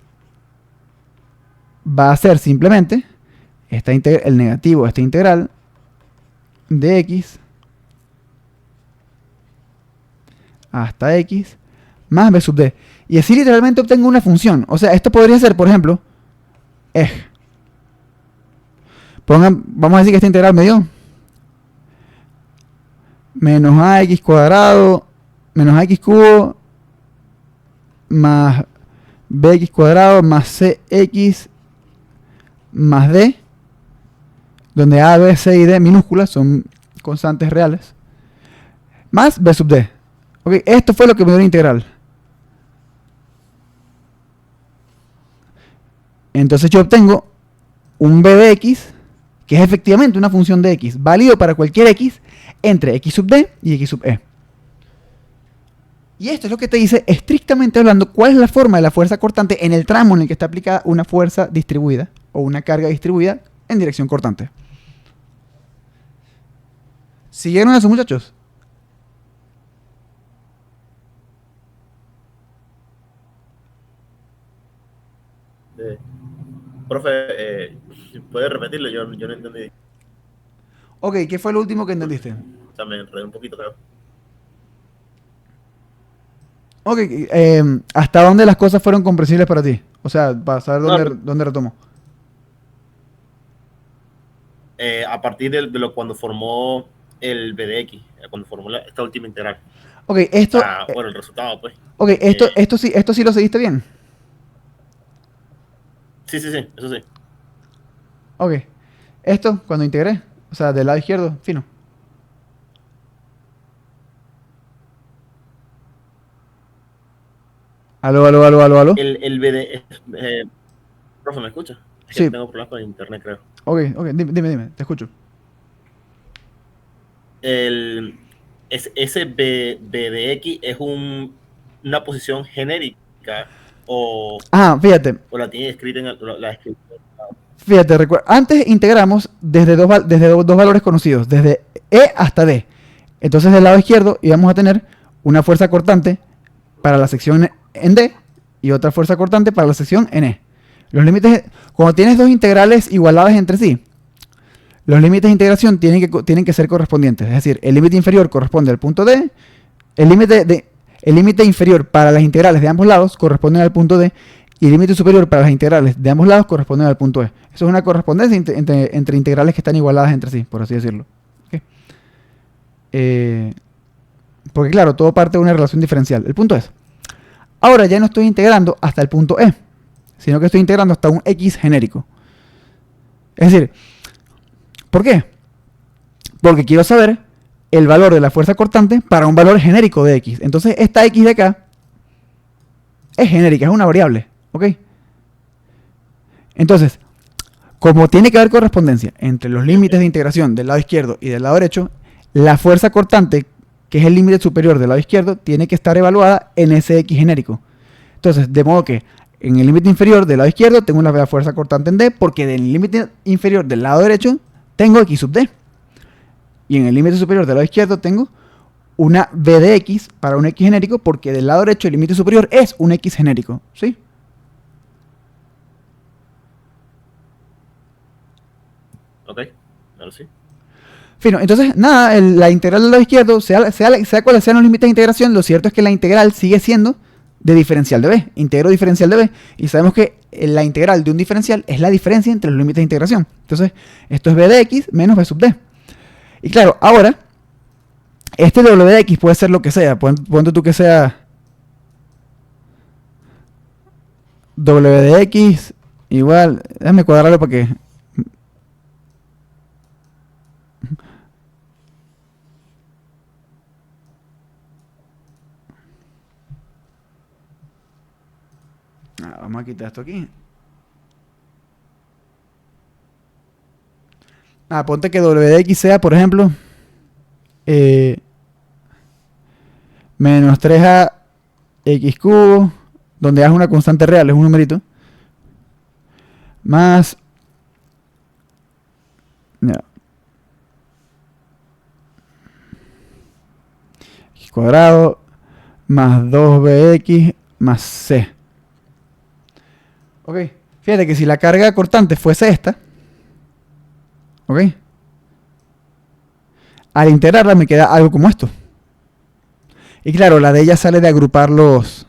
va a ser simplemente el negativo de esta integral de X hasta x más b sub d. Y así literalmente obtengo una función. O sea, esto podría ser, por ejemplo, vamos a decir que esta integral me dio menos ax cuadrado menos ax cubo más bx cuadrado más cx más d, donde a, b, c y d minúsculas son constantes reales, más b sub d. Ok, esto fue lo que me dio la integral. Entonces yo obtengo un b de x, que es efectivamente una función de x, válido para cualquier x entre x sub d y x sub e. Y esto es lo que te dice, estrictamente hablando, cuál es la forma de la fuerza cortante en el tramo en el que está aplicada una fuerza distribuida o una carga distribuida en dirección cortante. ¿Siguieron eso, muchachos? Profe, ¿puedes repetirlo? Yo no entendí. Ok, ¿qué fue lo último que entendiste? O sea, me enredé un poquito, creo. Ok, ¿hasta dónde las cosas fueron comprensibles para ti? O sea, para saber dónde retomo. A partir de cuando formó el BDX, cuando formó esta última integral. Ok, esto... bueno, el resultado, pues. Ok, esto sí lo seguiste bien. Sí, eso sí. Ok, esto cuando integré, o sea, del lado izquierdo, fino. Aló. El BD... profe, ¿me escucha? Es que Sí. tengo problemas con internet, creo. Ok, dime, te escucho. Ese BDX es una posición genérica o Fíjate. O la tiene escrita en la escritura. Fíjate, antes integramos desde dos valores conocidos, desde E hasta D. Entonces del lado izquierdo íbamos a tener una fuerza cortante para la sección en D y otra fuerza cortante para la sección en E. Los límites, cuando tienes dos integrales igualadas entre sí, los límites de integración tienen que ser correspondientes. Es decir, el límite inferior corresponde al punto D, el límite inferior para las integrales de ambos lados corresponde al punto D y el límite superior para las integrales de ambos lados corresponde al punto E. Eso es una correspondencia entre integrales que están igualadas entre sí, por así decirlo. ¿Okay? Porque claro, todo parte de una relación diferencial. El punto es, ahora ya no estoy integrando hasta el punto E, sino que estoy integrando hasta un X genérico. Es decir, ¿por qué? Porque quiero saber el valor de la fuerza cortante para un valor genérico de X. Entonces esta X de acá es genérica, es una variable. ¿Ok? Entonces, como tiene que haber correspondencia entre los límites de integración del lado izquierdo y del lado derecho, la fuerza cortante, que es el límite superior del lado izquierdo, tiene que estar evaluada en ese X genérico. Entonces, de modo que en el límite inferior del lado izquierdo tengo la fuerza cortante en D, porque del límite inferior del lado derecho tengo X sub D. Y en el límite superior del lado izquierdo tengo una B de X para un X genérico, porque del lado derecho el límite superior es un X genérico. ¿Sí? Ok, ahora sí. Fino, entonces, nada, la integral del lado izquierdo, sea cuáles sean los límites de integración, lo cierto es que la integral sigue siendo de diferencial de B, integro diferencial de B, y sabemos que la integral de un diferencial es la diferencia entre los límites de integración. Entonces, esto es B de X menos B sub D. Y claro, ahora, este W de X puede ser lo que sea, ponte tú que sea W de X igual, déjame cuadrarlo para que... Vamos a quitar esto aquí. Ponte que W de X sea, por ejemplo, menos 3a x cubo, donde A es una constante real, es un numerito, más x cuadrado más 2bx más c. Ok, fíjate que si la carga cortante fuese esta, ok, al integrarla me queda algo como esto. Y claro, la de ella sale de agrupar los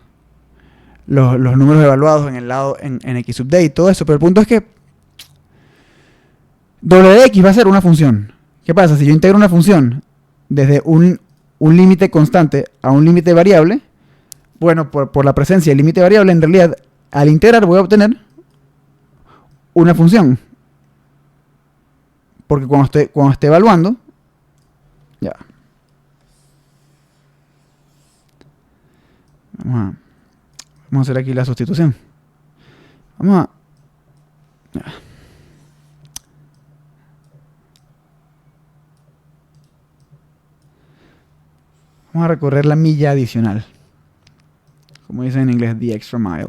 números evaluados en el lado en x sub d y todo eso. Pero el punto es que w de x va a ser una función. ¿Qué pasa? Si yo integro una función desde un límite constante a un límite variable, bueno, por la presencia del límite variable, en realidad, al integrar voy a obtener una función. Porque cuando esté evaluando, ya. Vamos a hacer aquí la sustitución. Vamos a... ya. Vamos a recorrer la milla adicional. Como dicen en inglés, the extra mile.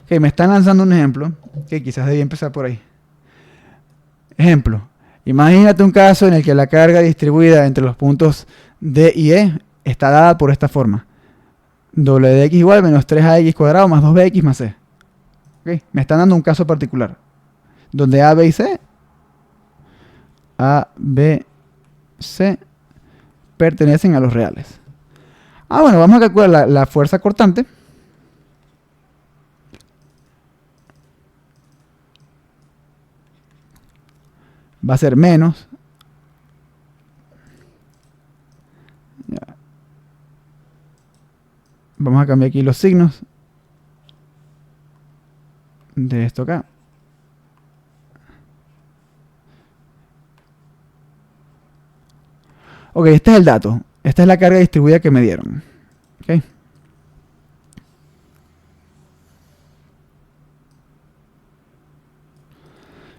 Ok, me están lanzando un ejemplo, que quizás debí empezar por ahí. Ejemplo. Imagínate un caso en el que la carga distribuida entre los puntos D y E está dada por esta forma. W de x igual menos 3ax cuadrado más 2bx más c. Okay. Me están dando un caso particular. Donde A, B y C pertenecen a los reales. Bueno, vamos a calcular la fuerza cortante. Va a ser menos. Ya. Vamos a cambiar aquí los signos de esto acá. Ok, este es el dato. Esta es la carga distribuida que me dieron. Okay.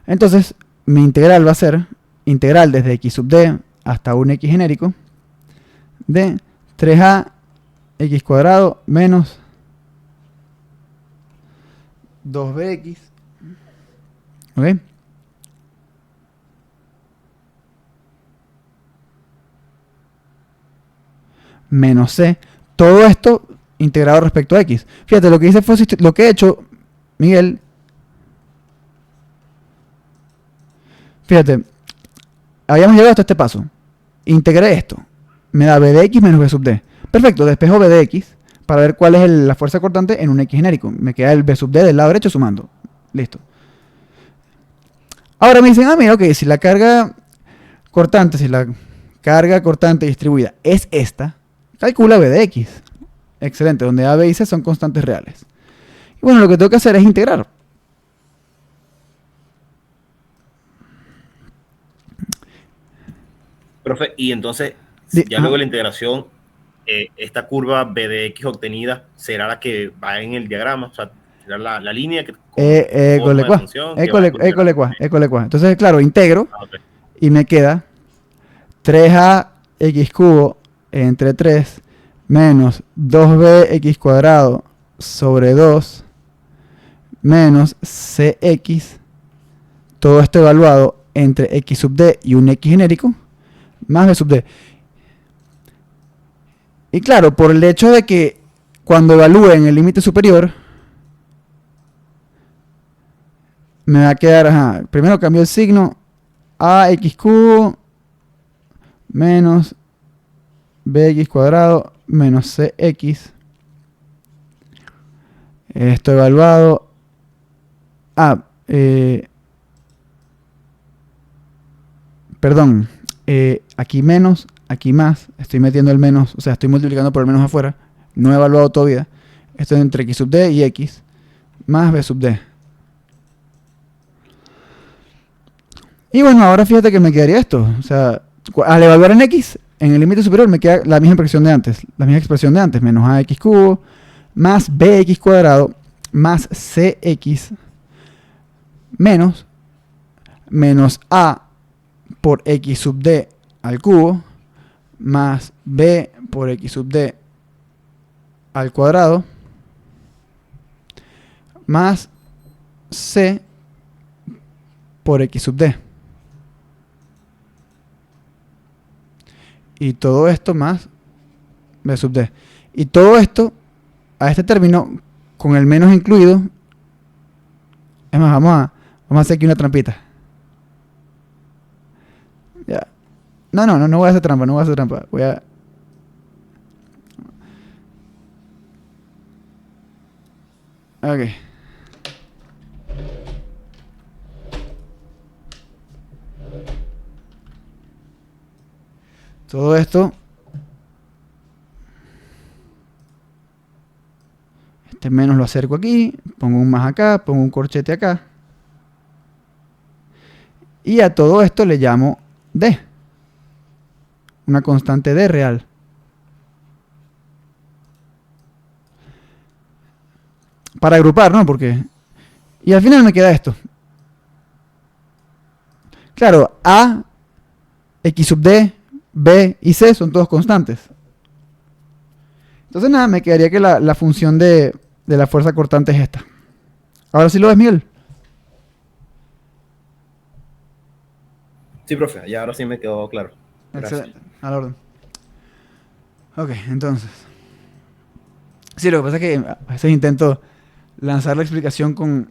Entonces, mi integral va a ser integral desde x sub d hasta un x genérico de 3a x cuadrado menos 2bx. ¿Ok? Menos c. Todo esto integrado respecto a x. Fíjate, lo que hice fue lo que he hecho, Miguel. Fíjate, habíamos llegado hasta este paso. Integré esto. Me da b de x menos b sub d. Perfecto, despejo b de x para ver cuál es la fuerza cortante en un x genérico. Me queda el b sub d del lado derecho sumando. Listo. Ahora me dicen, mira, ok, si la carga cortante distribuida es esta, calcula b de x. Excelente, donde a, b y c son constantes reales. Y bueno, lo que tengo que hacer es integrar. Profe, y entonces, ya luego de la integración, esta curva b de x obtenida será la que va en el diagrama, o sea, será la línea que Entonces, claro, integro y me queda 3ax cubo entre 3 menos 2bx cuadrado sobre 2 menos cx, todo esto evaluado entre x sub d y un x genérico, más b sub d. Y claro, por el hecho de que cuando evalúe en el límite superior, me va a quedar, primero cambio el signo, ax cubo menos bx cuadrado menos cx. Esto evaluado perdón, aquí menos, aquí más, estoy metiendo el menos, o sea, estoy multiplicando por el menos afuera, no he evaluado todavía. Esto es entre x sub d y x más b sub d. Y bueno, ahora fíjate que me quedaría esto, o sea, al evaluar en x, en el límite superior me queda la misma expresión de antes, menos ax cubo más bx cuadrado más cx menos a por x sub d al cubo más b por x sub d al cuadrado más c por x sub d. Y todo esto más b sub d. Y todo esto a este término con el menos incluido. Es más, vamos a hacer aquí una trampita. Ya. No voy a hacer trampa, no voy a hacer trampa. Voy a... Ok. Todo esto... Este menos lo acerco aquí, pongo un más acá, pongo un corchete acá. Y a todo esto le llamo D. Una constante D real. Para agrupar, ¿no? Porque... Y al final me queda esto. Claro, A, X sub D, B y C son todos constantes. Entonces nada, me quedaría que la función de la fuerza cortante es esta. Ahora sí lo ves, Miguel. Sí, profe, ya ahora sí me quedó claro. Gracias. Excelente, a la orden. Ok, entonces. Sí, lo que pasa es que a veces intento lanzar la explicación con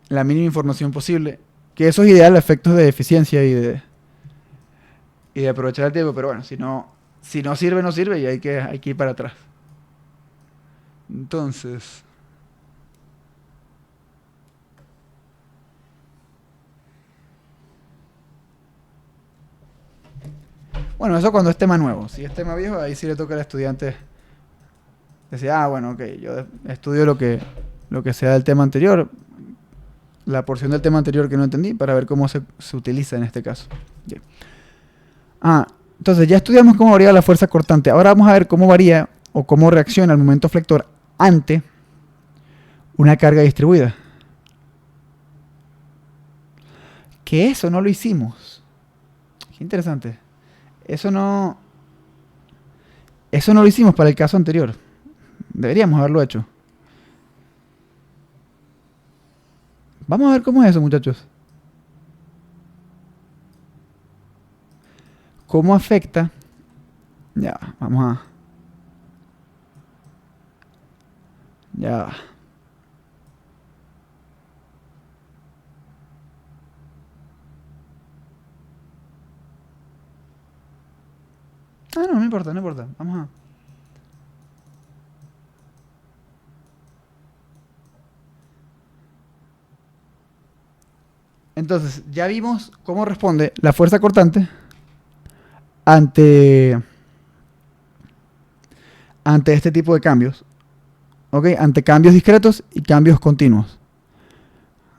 la mínima información posible. Que eso es ideal a efectos de eficiencia y de aprovechar el tiempo. Pero bueno, si no sirve, no sirve y hay que ir para atrás. Entonces... Bueno, eso cuando es tema nuevo. Si es tema viejo, ahí sí le toca al estudiante decir, bueno, ok, yo estudio lo que sea del tema anterior, la porción del tema anterior que no entendí, para ver cómo se utiliza en este caso. Bien. Entonces ya estudiamos cómo varía la fuerza cortante. Ahora vamos a ver cómo varía o cómo reacciona el momento flector ante una carga distribuida. Que eso no lo hicimos. Qué interesante. Eso no lo hicimos para el caso anterior. Deberíamos haberlo hecho. Vamos a ver cómo es eso, muchachos. ¿Cómo afecta? Ya, vamos a... Ya. No importa, no importa. Vamos a... Entonces, ya vimos cómo responde la fuerza cortante ante este tipo de cambios. ¿Ok? Ante cambios discretos y cambios continuos.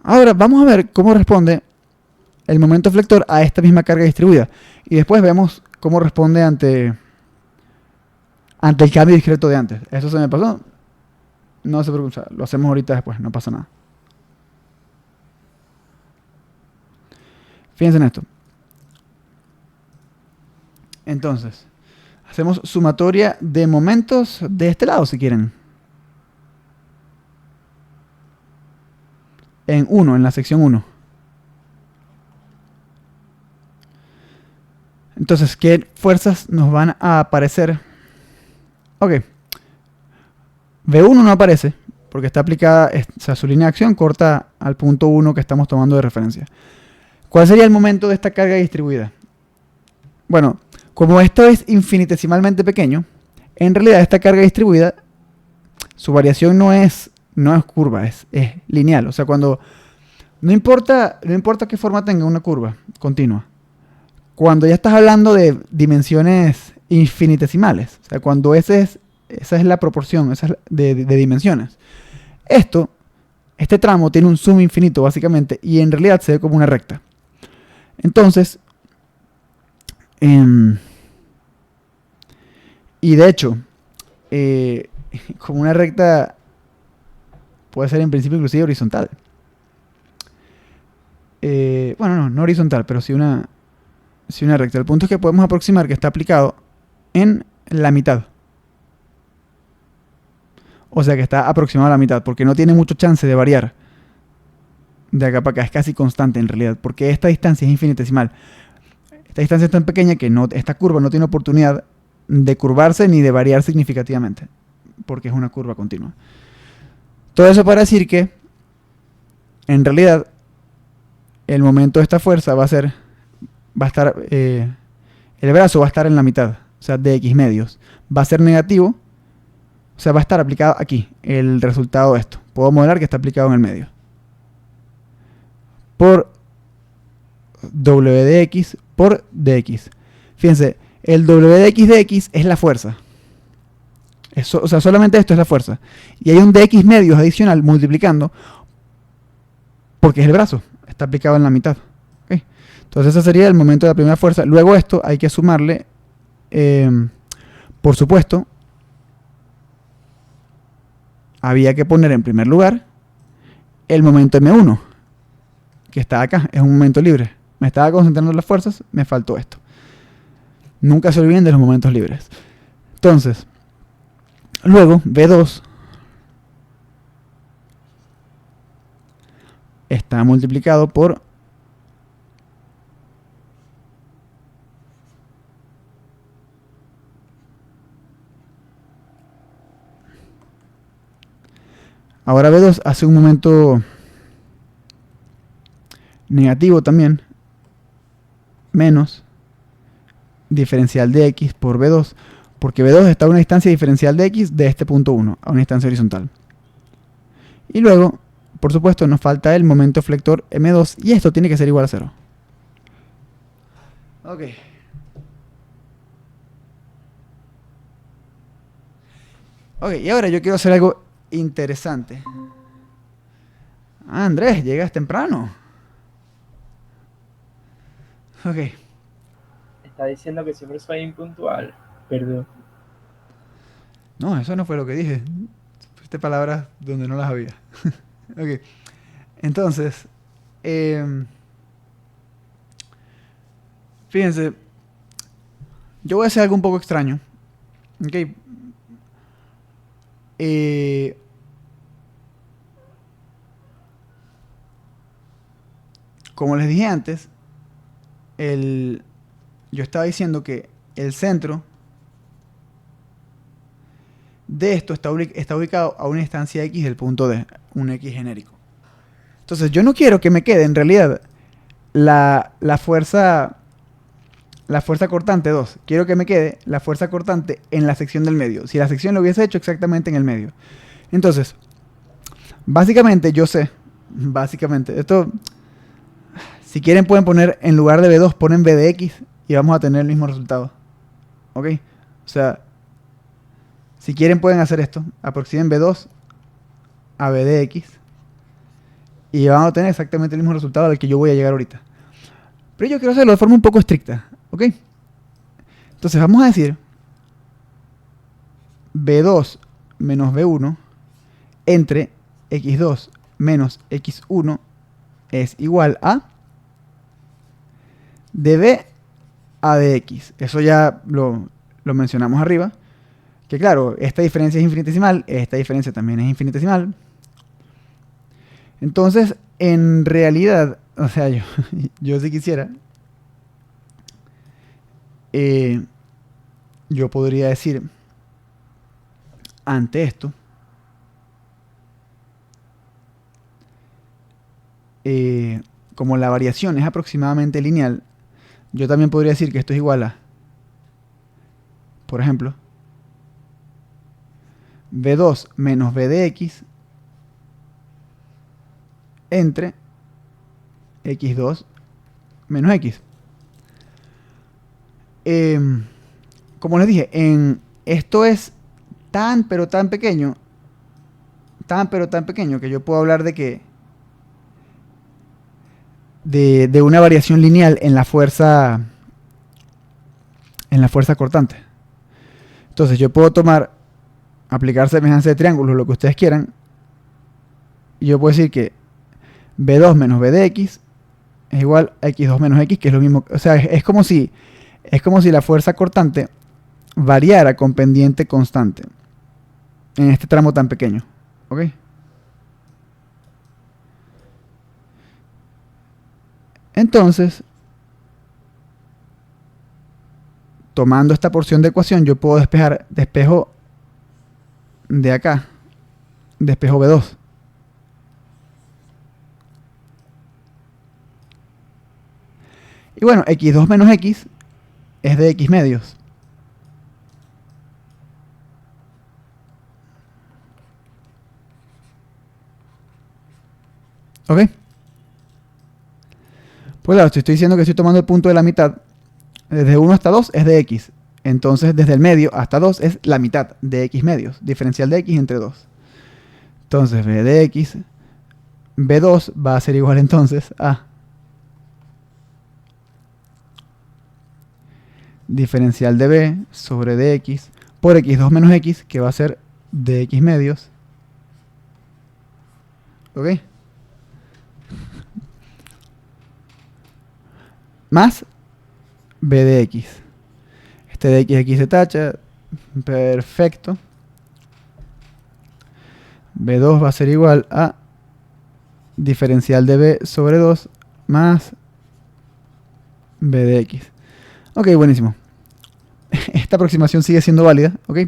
Ahora, vamos a ver cómo responde el momento flector a esta misma carga distribuida. Y después vemos cómo responde ante el cambio discreto de antes. Eso se me pasó. No se preocupen, lo hacemos ahorita después, no pasa nada. Fíjense en esto. Entonces, hacemos sumatoria de momentos de este lado, si quieren. En la sección 1. Entonces, ¿qué fuerzas nos van a aparecer? Ok. V1 no aparece, porque está aplicada, o sea, su línea de acción corta al punto 1 que estamos tomando de referencia. ¿Cuál sería el momento de esta carga distribuida? Bueno, como esto es infinitesimalmente pequeño, en realidad esta carga distribuida, su variación no es curva, es lineal. O sea, cuando no importa qué forma tenga una curva continua, cuando ya estás hablando de dimensiones infinitesimales, o sea, cuando esa es la proporción de dimensiones, este tramo tiene un zoom infinito básicamente y en realidad se ve como una recta. Entonces, y de hecho, como una recta puede ser en principio inclusive horizontal. Bueno, no horizontal, pero sí una recta. El punto es que podemos aproximar que está aplicado en la mitad. O sea que está aproximado a la mitad, porque no tiene mucho chance de variar de acá para acá. Es casi constante en realidad, porque esta distancia es infinitesimal. Esta distancia es tan pequeña que esta curva no tiene oportunidad de curvarse ni de variar significativamente, porque es una curva continua. Todo eso para decir que, en realidad, el momento de esta fuerza va a estar el brazo va a estar en la mitad, o sea, de x medios. Va a ser negativo, o sea, va a estar aplicado aquí, el resultado de esto. Puedo modelar que está aplicado en el medio. Por w de x por dx. Fíjense, el w de x es la fuerza. Eso, o sea, solamente esto es la fuerza. Y hay un dx medios adicional multiplicando porque es el brazo. Está aplicado en la mitad. ¿Okay? Entonces ese sería el momento de la primera fuerza. Luego esto hay que sumarle, por supuesto, había que poner en primer lugar el momento M1, que está acá. Es un momento libre. Me estaba concentrando en las fuerzas, me faltó esto. Nunca se olviden de los momentos libres. Entonces, luego V2 está multiplicado por ahora V2 hace un momento negativo también, menos diferencial de x por V2, porque V2 está a una distancia diferencial de x de este punto 1, a una distancia horizontal. Y luego, por supuesto, nos falta el momento flector M2, y esto tiene que ser igual a 0. Ok. Ok, y ahora yo quiero hacer algo interesante. Ah, Andrés, llegas temprano. Ok. Está diciendo que siempre soy impuntual. Perdón. No, eso no fue lo que dije. Fuiste palabras donde no las había. Ok. Entonces, fíjense, yo voy a hacer algo un poco extraño. Ok. Como les dije antes, yo estaba diciendo que el centro de esto está ubicado a una distancia x del punto D, un x genérico. Entonces yo no quiero que me quede en realidad la fuerza cortante 2. Quiero que me quede la fuerza cortante en la sección del medio. Si la sección lo hubiese hecho exactamente en el medio. Entonces, básicamente yo sé, esto, si quieren pueden poner, en lugar de V2, ponen V de X y vamos a tener el mismo resultado. ¿Ok? O sea, si quieren pueden hacer esto. Aproximen V2 a V de X y vamos a tener exactamente el mismo resultado al que yo voy a llegar ahorita. Pero yo quiero hacerlo de forma un poco estricta. ¿Ok? Entonces vamos a decir V2 menos V1 entre X2 menos X1 es igual a dB a dx. Eso ya lo mencionamos arriba. Que claro, esta diferencia es infinitesimal, esta diferencia también es infinitesimal. Entonces, en realidad, o sea, yo si quisiera, yo podría decir ante esto, como la variación es aproximadamente lineal, yo también podría decir que esto es igual a, por ejemplo, V2 menos V de X entre X2 menos X. Como les dije, esto es tan pero tan pequeño que yo puedo hablar de que de una variación lineal en la fuerza cortante. Entonces yo puedo aplicar semejanza de triángulos, lo que ustedes quieran, y yo puedo decir que V2 menos V de X es igual a X2 menos X, que es lo mismo. O sea, es como si la fuerza cortante variara con pendiente constante en este tramo tan pequeño. ¿Ok? Entonces, tomando esta porción de ecuación, yo puedo despejo de acá, despejo V2. Y bueno, X2 menos X es de x medios. ¿Ok? Pues claro, si estoy diciendo que estoy tomando el punto de la mitad, desde 1 hasta 2 es de x. Entonces, desde el medio hasta 2 es la mitad de x medios. Diferencial de x entre 2. Entonces, b de x, b2 va a ser igual entonces a diferencial de b sobre dx por x2 menos x, que va a ser dx medios. ¿Ok? Más b de x. Este de x aquí se tacha. Perfecto. b2 va a ser igual a diferencial de b sobre 2 más b de x. Ok, buenísimo. Esta aproximación sigue siendo válida. Ok.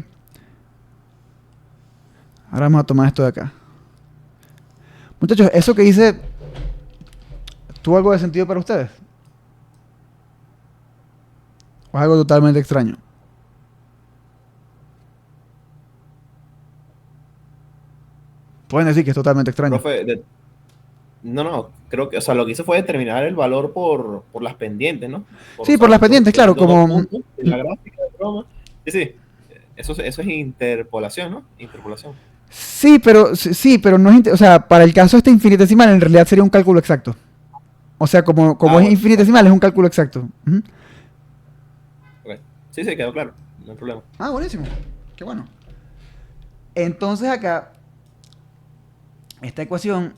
Ahora vamos a tomar esto de acá. Muchachos, eso que hice, ¿tuvo algo de sentido para ustedes? ¿O es algo totalmente extraño? Pueden decir que es totalmente extraño. Profe, no, creo que, o sea, lo que hizo fue determinar el valor por las pendientes, ¿no? Sí, por las pendientes, claro, como... puntos en la gráfica de broma. Sí, eso es interpolación, ¿no? Interpolación. Sí, pero no es... O sea, para el caso este infinitesimal, en realidad sería un cálculo exacto. O sea, como es infinitesimal, es un cálculo exacto. Uh-huh. Okay. Sí, quedó claro. No hay problema. Ah, buenísimo. Qué bueno. Entonces acá, esta ecuación,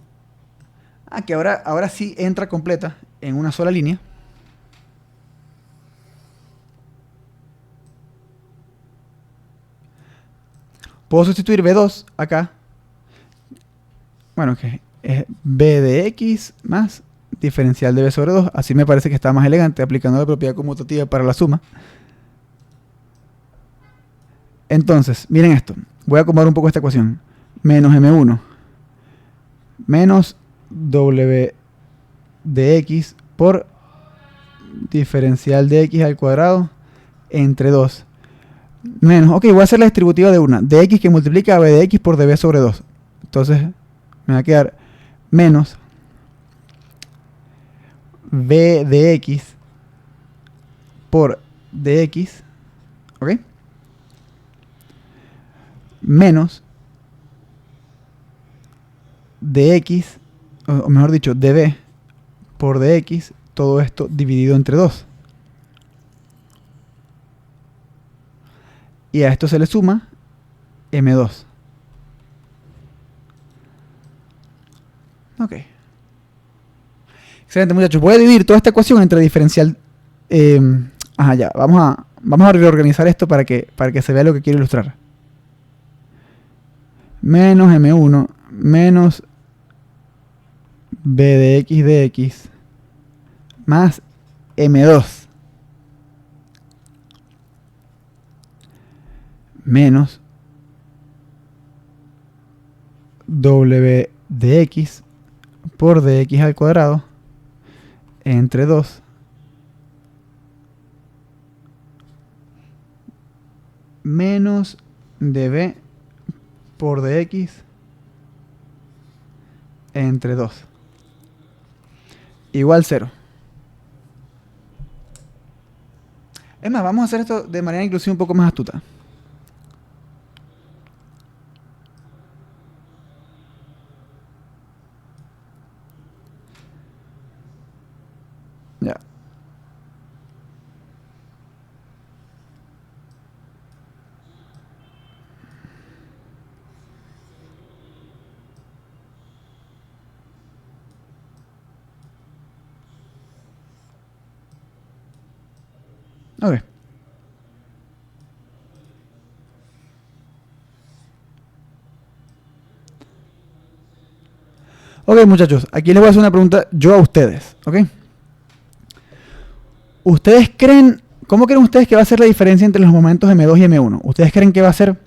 que ahora sí entra completa en una sola línea. Puedo sustituir B2 acá. Bueno, que es B de X más diferencial de B sobre 2. Así me parece que está más elegante, aplicando la propiedad conmutativa para la suma. Entonces, miren esto. Voy a acomodar un poco esta ecuación. Menos M1 menos W de X por diferencial de X al cuadrado entre 2. Menos, ok, voy a hacer la distributiva de una. De X que multiplica a B de X por dB sobre 2. Entonces, me va a quedar menos B de X por dx, ¿ok? Menos dx, o mejor dicho, db por dx, todo esto dividido entre 2. Y a esto se le suma m2. Ok. Excelente, muchachos. Voy a dividir toda esta ecuación entre diferencial. Ya. Vamos a reorganizar esto para que se vea lo que quiero ilustrar. Menos m1 menos b de x más m2 menos w de x por dx al cuadrado entre 2 menos db por dx entre 2 igual 0. Es más, vamos a hacer esto de manera inclusive un poco más astuta. Ya. Ok. Ok, muchachos, aquí les voy a hacer una pregunta yo a ustedes, ¿ok? ¿Ustedes creen, cómo creen ustedes que va a ser la diferencia entre los momentos M2 y M1? ¿Ustedes creen que va a ser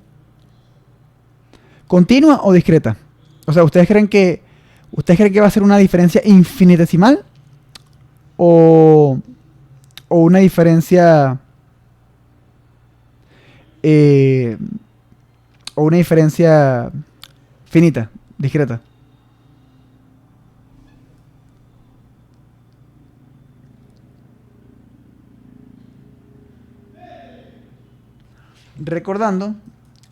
continua o discreta? O sea, ¿ustedes creen que va a ser una diferencia infinitesimal o una diferencia o una diferencia finita, discreta. Recordando,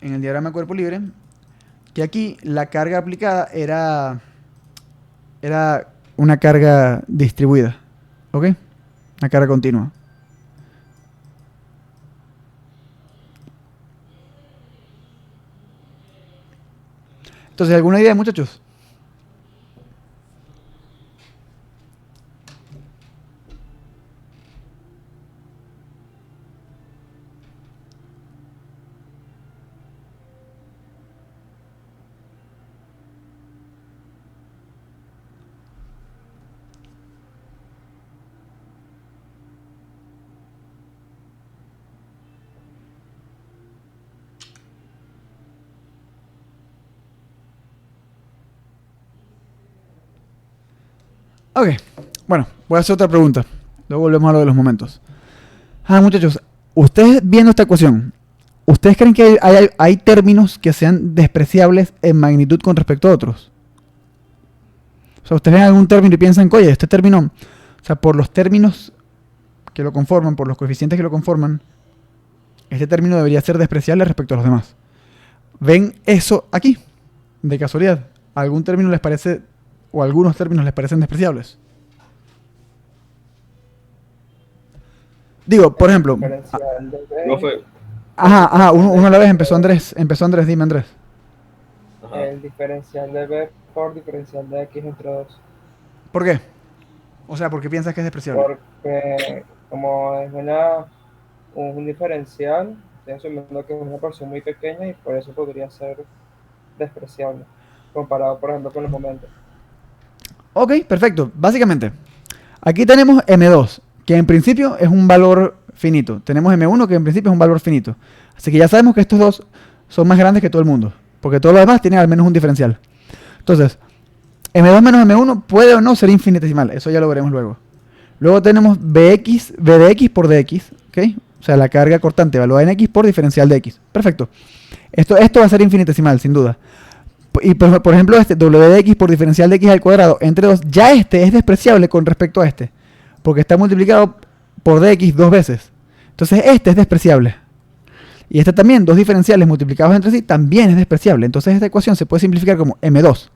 en el diagrama de cuerpo libre, que aquí la carga aplicada era una carga distribuida, ¿ok? Una carga continua. Entonces, ¿alguna idea, muchachos? Ok, bueno, voy a hacer otra pregunta. Luego volvemos a lo de los momentos. Muchachos, ustedes viendo esta ecuación, ¿ustedes creen que hay términos que sean despreciables en magnitud con respecto a otros? O sea, ustedes ven algún término y piensan, oye, este término, o sea, por los términos que lo conforman, por los coeficientes que lo conforman, este término debería ser despreciable respecto a los demás. ¿Ven eso aquí? De casualidad, ¿algún término les parece, o algunos términos les parecen despreciables? Digo, por ejemplo... Diferencial de B, Profe, uno a la vez empezó Andrés, dime Andrés. ajá. el diferencial de B por diferencial de X entre 2. ¿Por qué? O sea, ¿por qué piensas que es despreciable? Porque como es un diferencial, estoy asumiendo que es una porción muy pequeña y por eso podría ser despreciable, comparado, por ejemplo, con los momentos. Ok, perfecto. Básicamente, aquí tenemos M2, que en principio es un valor finito. Tenemos M1, que en principio es un valor finito. Así que ya sabemos que estos dos son más grandes que todo el mundo, porque todo lo demás tiene al menos un diferencial. Entonces, M2 menos M1 puede o no ser infinitesimal. Eso ya lo veremos luego. Luego tenemos B de X por DX, ¿ok? O sea, la carga cortante evaluada en X por diferencial de X. Perfecto. Esto va a ser infinitesimal, sin duda. Y por ejemplo, este W de X por diferencial de X al cuadrado entre 2, ya este es despreciable con respecto a este, porque está multiplicado por dx dos veces. Entonces este es despreciable. Y este también, dos diferenciales multiplicados entre sí, también es despreciable. Entonces esta ecuación se puede simplificar como M2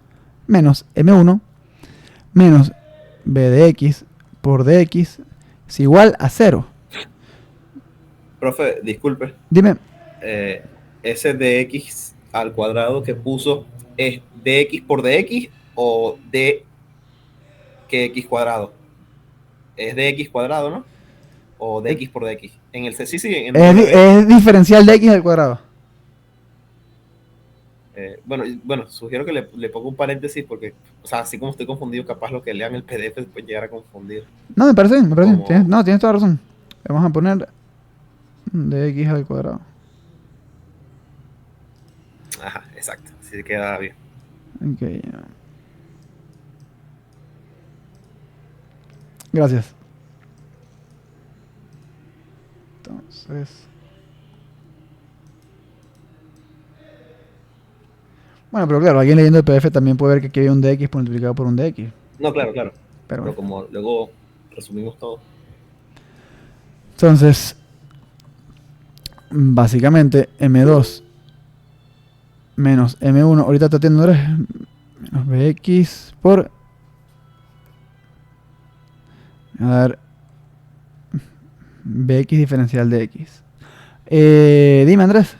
menos M1 menos B de X por dx es igual a 0. Profe, disculpe. Dime. Ese dx al cuadrado que puso, ¿es dx por dx o d que x cuadrado? Es dx cuadrado, ¿no? O dx por dx. En el sí, en el Es diferencial de X al cuadrado. bueno, sugiero que le ponga un paréntesis porque, o sea, así como estoy confundido, capaz lo que lean el PDF se puede llegar a confundir. No, me parece bien, Como- Tienes toda razón. Vamos a poner de X al cuadrado. Ajá, exacto. Así queda bien. Ok. Gracias. Entonces... Bueno, pero claro, alguien leyendo el PDF también puede ver que aquí hay un dx multiplicado por un dx. No, claro. Pero Pero bueno. como luego resumimos todo. Entonces, básicamente, M2 menos M1, ahorita está teniendo menos Bx por... A dar Bx diferencial de X. Dime, Andrés.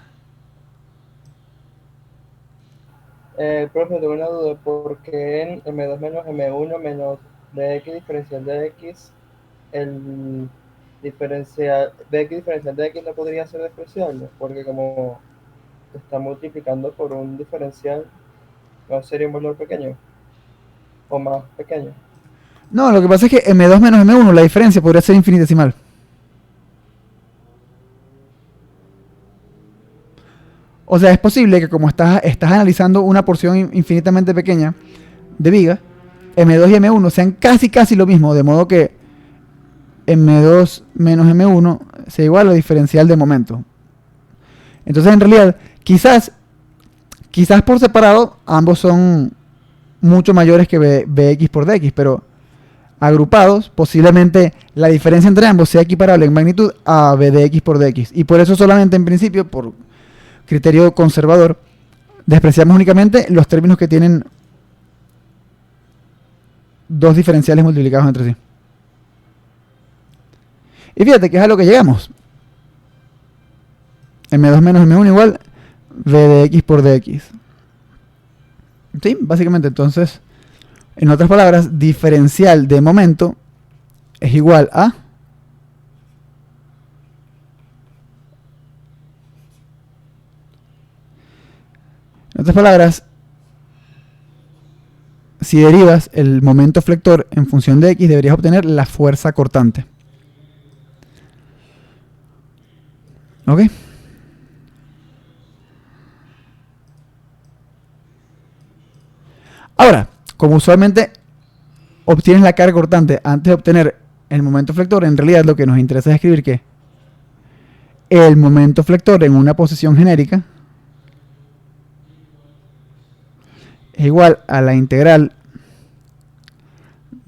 Profe, tengo una duda, ¿por qué en M2 menos M1 menos dx diferencial de X, el diferencial, dx diferencial de X no podría ser despreciable? Porque como se está multiplicando por un diferencial, ¿no sería un valor pequeño? ¿O más pequeño? No, lo que pasa es que M2 menos M1, la diferencia podría ser infinitesimal. O sea, es posible que como estás analizando una porción infinitamente pequeña de viga, M2 y M1 sean casi lo mismo, de modo que M2 menos M1 sea igual al diferencial de momento. Entonces, en realidad, quizás por separado, ambos son mucho mayores que Bx por Dx, pero agrupados, posiblemente la diferencia entre ambos sea equiparable en magnitud a B de X por Dx. Y por eso solamente en principio, por criterio conservador, despreciamos únicamente los términos que tienen dos diferenciales multiplicados entre sí. Y fíjate que es a lo que llegamos. M2 menos M1 igual V de X por Dx. ¿Sí? Básicamente, entonces, en otras palabras, diferencial de momento es igual a en otras palabras, si derivas el momento flector en función de X, deberías obtener la fuerza cortante. ¿Ok? Ahora, como usualmente obtienes la carga cortante antes de obtener el momento flector, en realidad lo que nos interesa es escribir que el momento flector en una posición genérica es igual a la integral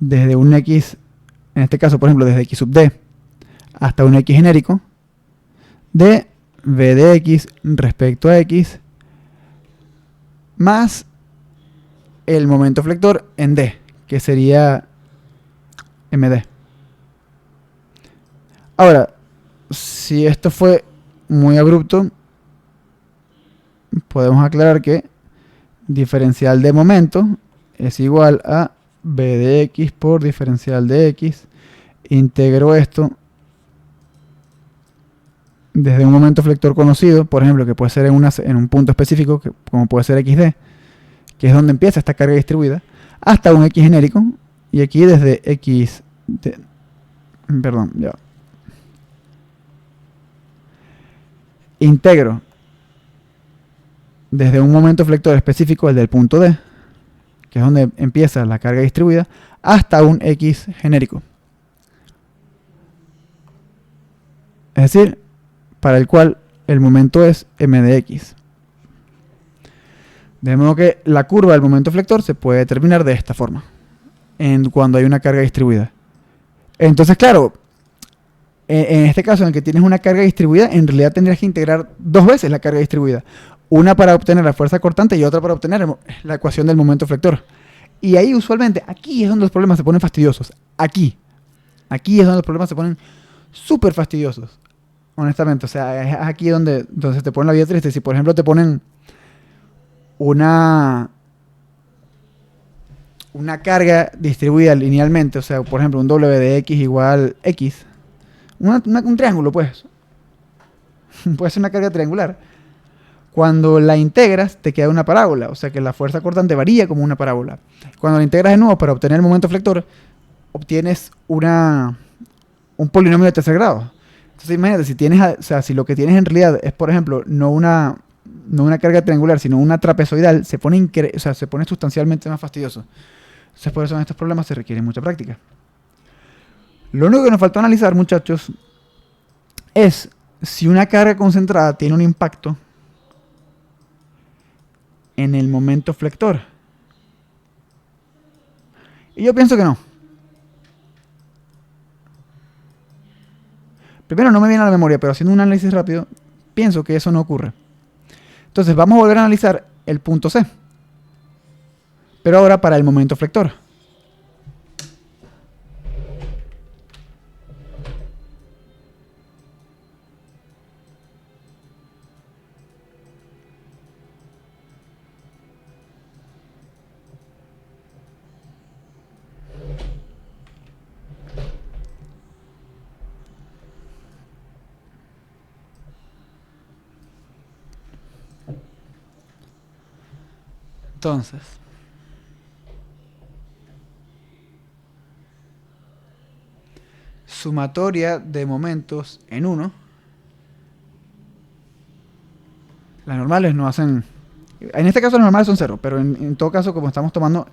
desde un X, en este caso, por ejemplo, desde X sub D hasta un X genérico, de V de X respecto a X más el momento flector en D, que sería MD. Ahora, si esto fue muy abrupto, podemos aclarar que diferencial de momento es igual a B de X por diferencial de X. Integro esto desde un momento flector conocido, por ejemplo, que puede ser en un punto específico, como puede ser XD, que es donde empieza esta carga distribuida, hasta un X genérico, y aquí desde X... perdón, ya. Integro desde un momento flector específico, el del punto D, que es donde empieza la carga distribuida, hasta un X genérico. Es decir, para el cual el momento es M de X. De modo que la curva del momento flector se puede determinar de esta forma, cuando hay una carga distribuida. Entonces, claro, en este caso en el que tienes una carga distribuida, en realidad tendrías que integrar dos veces la carga distribuida. Una para obtener la fuerza cortante y otra para obtener la ecuación del momento flector. Y ahí usualmente, aquí es donde los problemas se ponen fastidiosos. Aquí es donde los problemas se ponen súper fastidiosos. Honestamente, o sea, es aquí donde se te pone la vida triste. Si por ejemplo te ponen una carga distribuida linealmente, o sea, por ejemplo, un W de X igual X, un triángulo, pues. Puede ser una carga triangular. Cuando la integras, te queda una parábola, o sea que la fuerza cortante varía como una parábola. Cuando la integras de nuevo para obtener el momento flector, obtienes un polinomio de tercer grado. Entonces imagínate, si lo que tienes en realidad es, por ejemplo, no una carga triangular, sino una trapezoidal, se pone sustancialmente más fastidioso. Entonces por eso en estos problemas se requiere mucha práctica. Lo único que nos faltó analizar, muchachos, es si una carga concentrada tiene un impacto en el momento flector. Y yo pienso que no. Primero no me viene a la memoria, pero haciendo un análisis rápido, pienso que eso no ocurre. Entonces vamos a volver a analizar el punto C. Pero ahora para el momento flector. Entonces, sumatoria de momentos en 1. Las normales no hacen... En este caso las normales son 0, pero en todo caso, como estamos tomando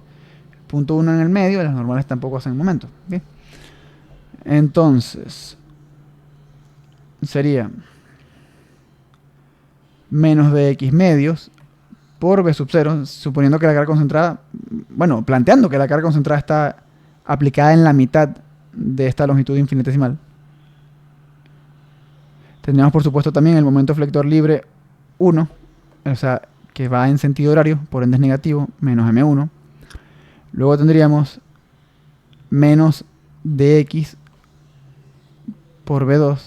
punto 1 en el medio, las normales tampoco hacen momento. Bien. Entonces, sería menos dx medios por b sub 0, suponiendo que la carga concentrada, bueno, planteando que la carga concentrada está aplicada en la mitad de esta longitud infinitesimal. Tendríamos, por supuesto, también el momento flector libre 1, o sea, que va en sentido horario, por ende es negativo, menos m1. Luego tendríamos menos dx por b2.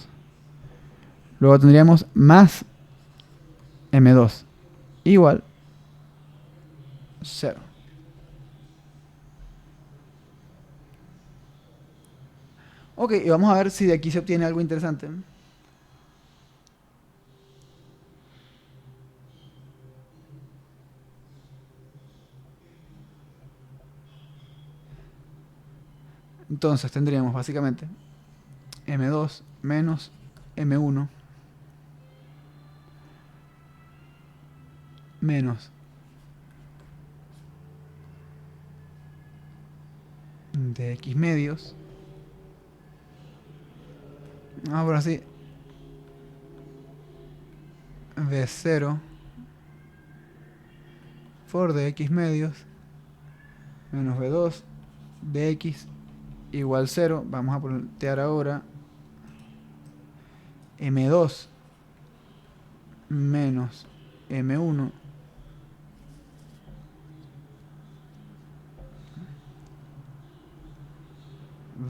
Luego tendríamos más m2 igual 0. Ok, y vamos a ver si de aquí se obtiene algo interesante. Entonces tendríamos básicamente m2 menos m1 menos dx medios. Ahora sí, v0 por dx medios menos v2 dx igual 0. Vamos a plantear ahora m2 menos m1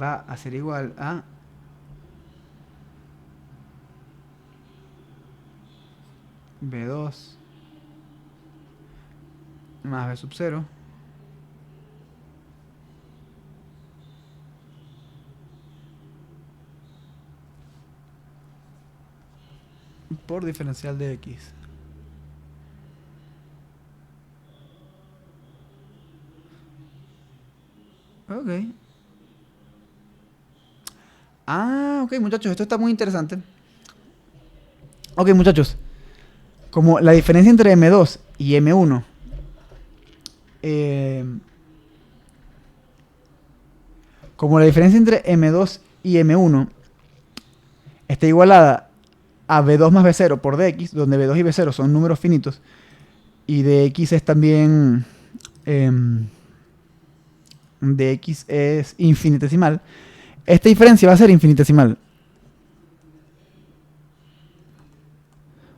va a ser igual a b2 más b sub 0 por diferencial de x. Ok. Ah, ok, muchachos, esto está muy interesante. Ok, muchachos. Como la diferencia entre M2 y M1 como la diferencia entre M2 y M1 está igualada a B2 más B0 por DX, donde B2 y B0 son números finitos, y DX es también DX es infinitesimal, esta diferencia va a ser infinitesimal.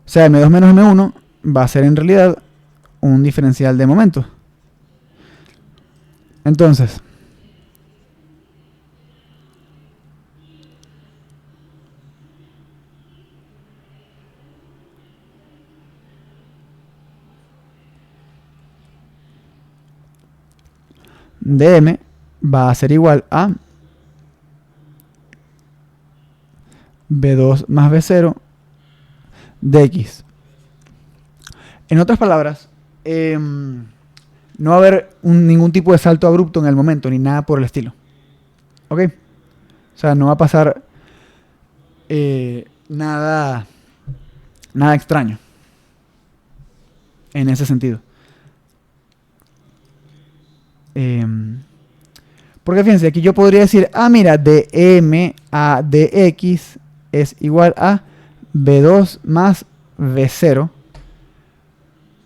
O sea, M2 menos M1 va a ser en realidad un diferencial de momento. Entonces, dm va a ser igual a B2 más B0 de X. En otras palabras, no va a haber ningún tipo de salto abrupto en el momento, ni nada por el estilo. ¿Ok? O sea, no va a pasar nada extraño en ese sentido. Porque fíjense, aquí yo podría decir, mira, dm a dx es igual a b2 más b0.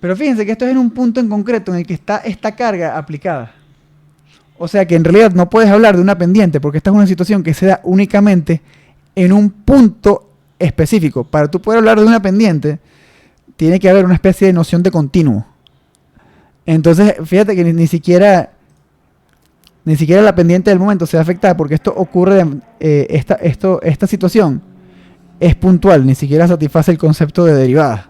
Pero fíjense que esto es en un punto en concreto en el que está esta carga aplicada. O sea que en realidad no puedes hablar de una pendiente porque esta es una situación que se da únicamente en un punto específico. Para tú poder hablar de una pendiente, tiene que haber una especie de noción de continuo. Entonces, fíjate que ni siquiera la pendiente del momento se va a afectar porque esto ocurre, esta situación es puntual, ni siquiera satisface el concepto de derivada.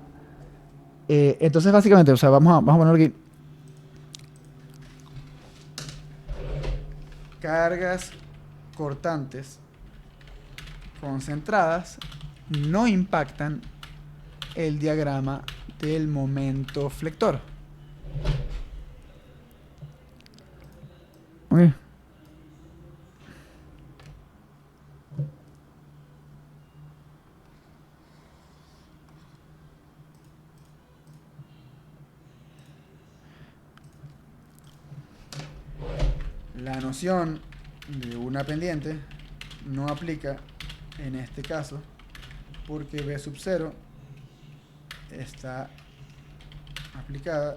Entonces, básicamente, o sea, vamos a poner aquí cargas cortantes concentradas no impactan el diagrama del momento flector. Okay. La noción de una pendiente no aplica en este caso porque B sub 0 está aplicada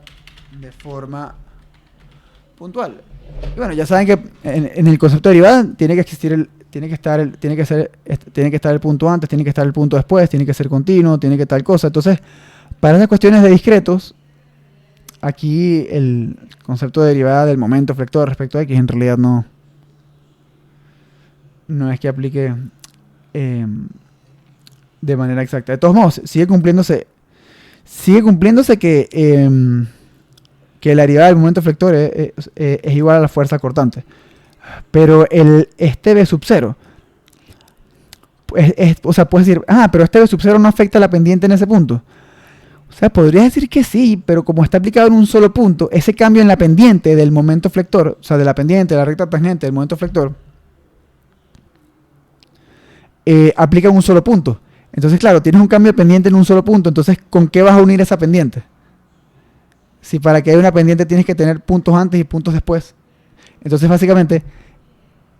de forma puntual. Y bueno, ya saben que en el concepto de derivada tiene que existir tiene que estar el punto antes, tiene que estar el punto después, tiene que ser continuo, tiene que tal cosa. Entonces, para esas cuestiones de discretos, aquí el concepto de derivada del momento flector respecto a x en realidad no es que aplique de manera exacta. De todos modos, sigue cumpliéndose que la derivada del momento flector es igual a la fuerza cortante. Pero este V sub 0, o sea, puedes decir, pero este V sub 0 no afecta a la pendiente en ese punto. O sea, podrías decir que sí, pero como está aplicado en un solo punto, ese cambio en la pendiente del momento flector, o sea, de la pendiente, de la recta tangente del momento flector, aplica en un solo punto. Entonces, claro, tienes un cambio de pendiente en un solo punto, entonces, ¿con qué vas a unir esa pendiente? Si para que haya una pendiente tienes que tener puntos antes y puntos después. Entonces, básicamente,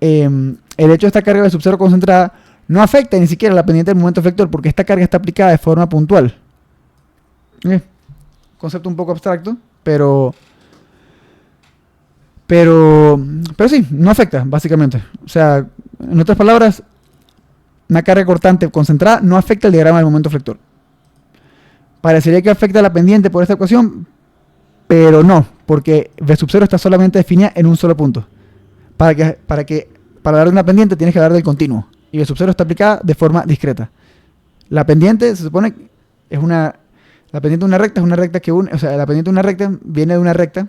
el hecho de esta carga de sub 0 concentrada no afecta ni siquiera a la pendiente del momento flector, porque esta carga está aplicada de forma puntual. Concepto un poco abstracto, pero sí, no afecta, básicamente. O sea, en otras palabras, una carga cortante concentrada no afecta el diagrama del momento flector. Parecería que afecta a la pendiente por esta ecuación, pero no, porque V sub 0 está solamente definida en un solo punto. Para hablar de una pendiente tienes que hablar del continuo. Y V sub 0 está aplicada de forma discreta. La pendiente se supone que la pendiente de una recta es una recta que une, o sea, la pendiente de una recta viene de una recta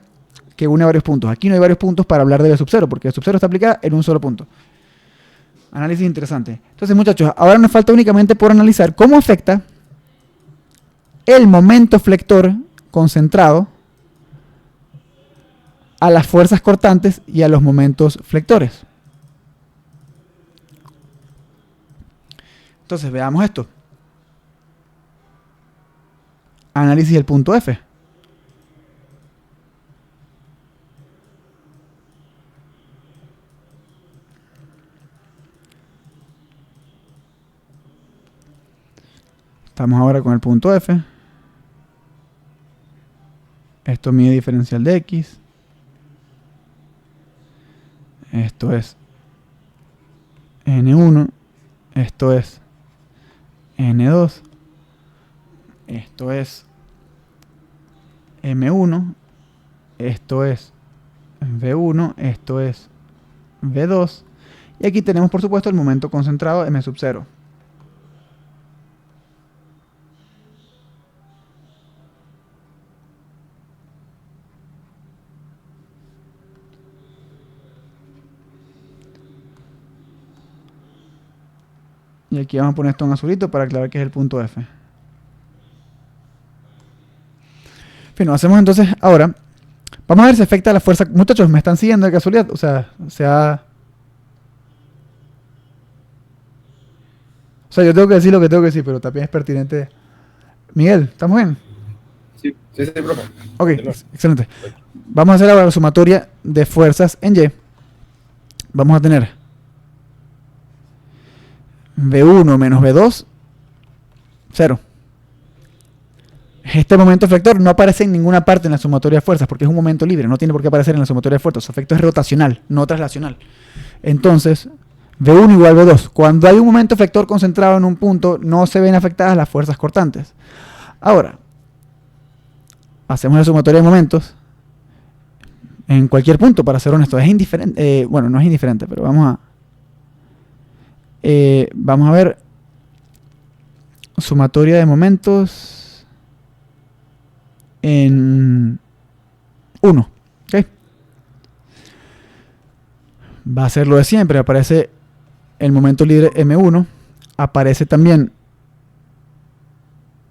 que une varios puntos. Aquí no hay varios puntos para hablar de V sub 0, porque V sub 0 está aplicada en un solo punto. Análisis interesante. Entonces, muchachos, ahora nos falta únicamente por analizar cómo afecta el momento flector concentrado a las fuerzas cortantes y a los momentos flectores. Entonces, veamos esto. Análisis del punto F. Estamos ahora con el punto F. Esto mide diferencial de X. Esto es N1. Esto es N2. Esto es M1. Esto es V1. Esto es V2. Y aquí tenemos, por supuesto, el momento concentrado M sub 0. Y aquí vamos a poner esto en azulito para aclarar que es el punto F. Bueno, hacemos entonces ahora. Vamos a ver si afecta a la fuerza. Muchachos, ¿me están siguiendo de casualidad? O sea, yo tengo que decir lo que tengo que decir, pero también es pertinente. Miguel, ¿estamos bien? Sí, profe. Ok, excelente. Vamos a hacer ahora la sumatoria de fuerzas en Y. Vamos a tener V1 menos V2, 0. Este momento flector no aparece en ninguna parte en la sumatoria de fuerzas porque es un momento libre, no tiene por qué aparecer en la sumatoria de fuerzas. Su efecto es rotacional, no traslacional. Entonces, V1 igual V2. Cuando hay un momento flector concentrado en un punto, no se ven afectadas las fuerzas cortantes. Ahora, hacemos la sumatoria de momentos en cualquier punto, para ser honesto. Es indiferente. Bueno, no es indiferente, pero vamos a ver sumatoria de momentos en 1. ¿Okay? Va a ser lo de siempre. Aparece el momento libre M1. Aparece también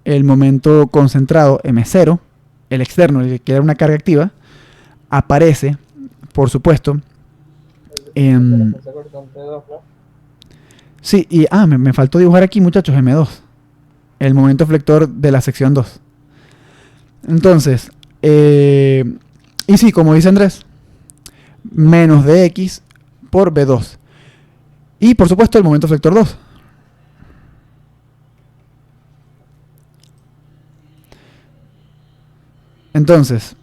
el momento concentrado M0. El externo, el que era una carga activa. Aparece, por supuesto, sí, y me faltó dibujar aquí, muchachos, M2. El momento flector de la sección 2. Entonces, y sí, como dice Andrés, menos dx por V2. Y por supuesto el momento flector 2. Entonces,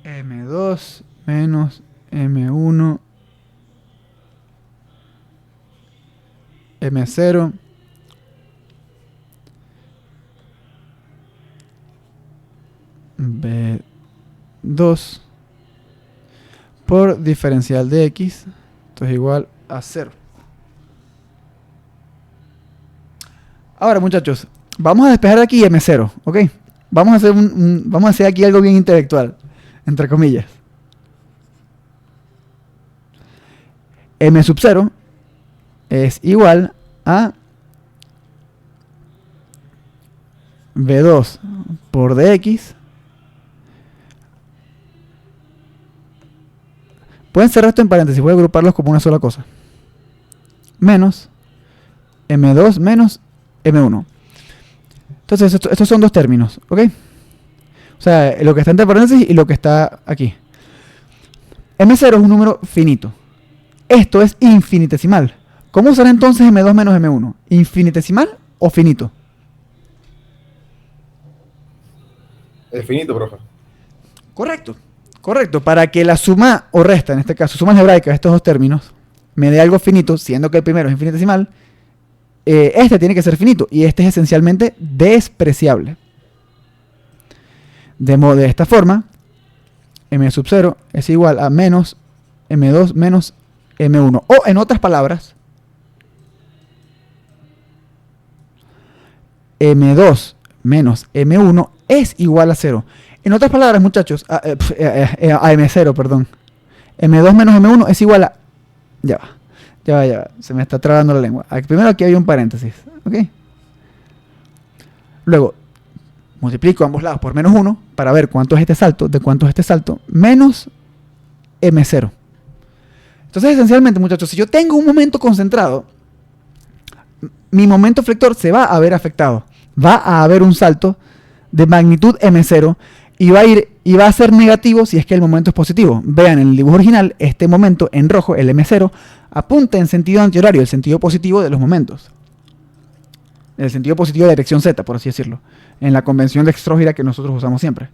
M2 menos M1 M0 B2 por diferencial de X, esto es igual a 0. Ahora, muchachos, vamos a despejar aquí M0, ¿ok? Vamos a hacer vamos a hacer aquí algo bien intelectual, entre comillas. M sub 0 es igual a B2 por dx. Pueden cerrar esto en paréntesis, voy a agruparlos como una sola cosa. Menos M2 menos M1. Entonces, estos son dos términos, ¿ok? O sea, lo que está entre paréntesis y lo que está aquí. M0 es un número finito. Esto es infinitesimal. ¿Cómo usar entonces M2 menos M1? ¿Infinitesimal o finito? Es finito, profe. Correcto. Correcto. Para que la suma o resta, en este caso, suma algebraica de estos dos términos, me dé algo finito, siendo que el primero es infinitesimal, este tiene que ser finito y este es esencialmente despreciable. De esta forma, M sub 0 es igual a menos M2 menos M1. O en otras palabras, M2 menos M1 es igual a 0. En otras palabras, muchachos, a M0, perdón. M2 menos M1 es igual a... Ya va. Se me está trabando la lengua. Primero aquí hay un paréntesis. ¿Ok? Luego, multiplico ambos lados por menos 1 para ver cuánto es este salto, de cuánto es este salto, menos M0. Entonces, esencialmente, muchachos, si yo tengo un momento concentrado, mi momento flector se va a ver afectado. Va a haber un salto de magnitud M0 y va a ser negativo si es que el momento es positivo. Vean en el dibujo original, este momento en rojo, el M0, apunta en sentido antihorario, el sentido positivo de los momentos. El sentido positivo de la dirección Z, por así decirlo. En la convención de dextrógira que nosotros usamos siempre.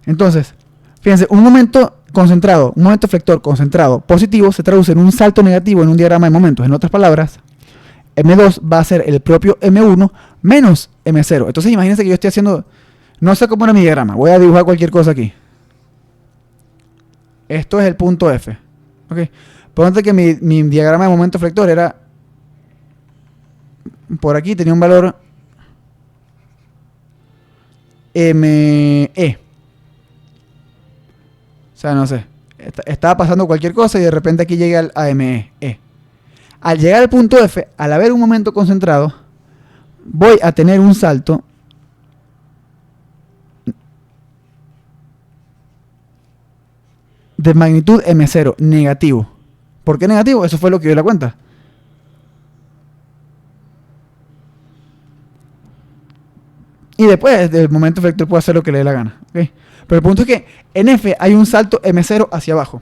Entonces, fíjense, un momento concentrado, un momento flector concentrado positivo se traduce en un salto negativo en un diagrama de momentos. En otras palabras, M2 va a ser el propio M1 menos M0. Entonces imagínense que yo estoy haciendo... No sé cómo era mi diagrama. Voy a dibujar cualquier cosa aquí. Esto es el punto F. ¿Ok? Ponte que mi diagrama de momento flector era... Por aquí tenía un valor... ME. O sea, no sé. Estaba pasando cualquier cosa y de repente aquí llegué a ME. Al llegar al punto F, al haber un momento concentrado, voy a tener un salto de magnitud M0, negativo. ¿Por qué negativo? Eso fue lo que dio la cuenta. Y después del momento flector puede hacer lo que le dé la gana. ¿Okay? Pero el punto es que en F hay un salto M0 hacia abajo.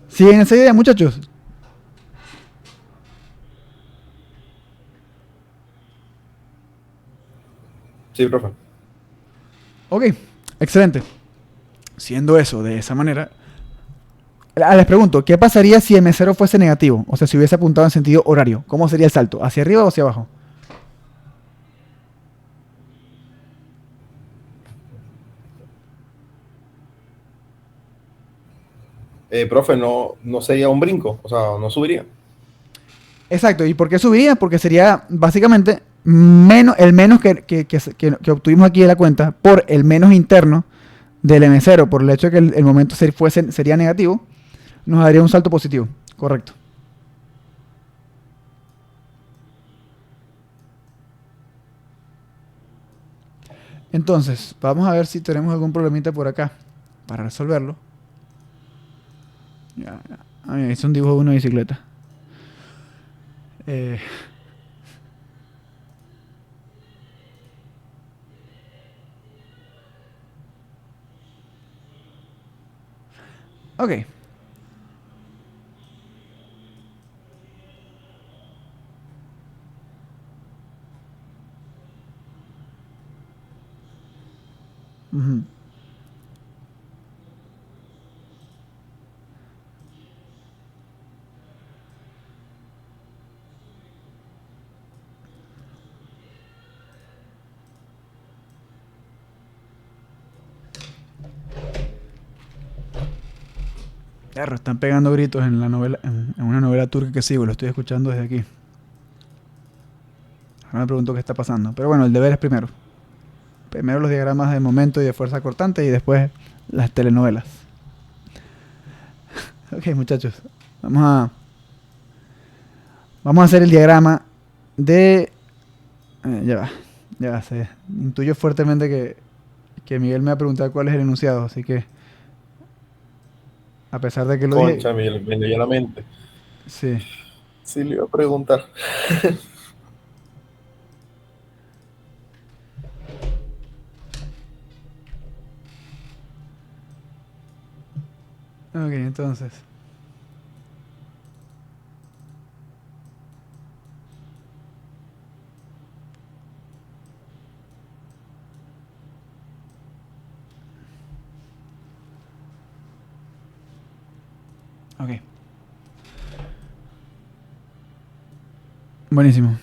¿Siguen esa idea, muchachos? Sí, profe. Ok, excelente. Siendo eso de esa manera, les pregunto, ¿qué pasaría si M0 fuese negativo? O sea, si hubiese apuntado en sentido horario. ¿Cómo sería el salto? ¿Hacia arriba o hacia abajo? Profe, no sería un brinco, o sea, no subiría. Exacto, ¿y por qué subiría? Porque sería básicamente el menos que obtuvimos aquí de la cuenta por el menos interno del M0, por el hecho de que el momento sería negativo, nos daría un salto positivo. Correcto. Entonces, vamos a ver si tenemos algún problemita por acá para resolverlo. Es un dibujo de una bicicleta. Ok. Ujú. Claro, están pegando gritos en la novela, en una novela turca que sigo, lo estoy escuchando desde aquí. Ahora me pregunto qué está pasando. Pero bueno, el deber es primero. Primero los diagramas de momento y de fuerza cortante y después las telenovelas. Ok, muchachos. Vamos a hacer el diagrama de... ya va, se intuyo fuertemente que Miguel me va a preguntar cuál es el enunciado, así que a pesar de que lo dije... Concha, me leyó la mente. Sí. Sí, le iba a preguntar. Ok, entonces. Ok. Buenísimo.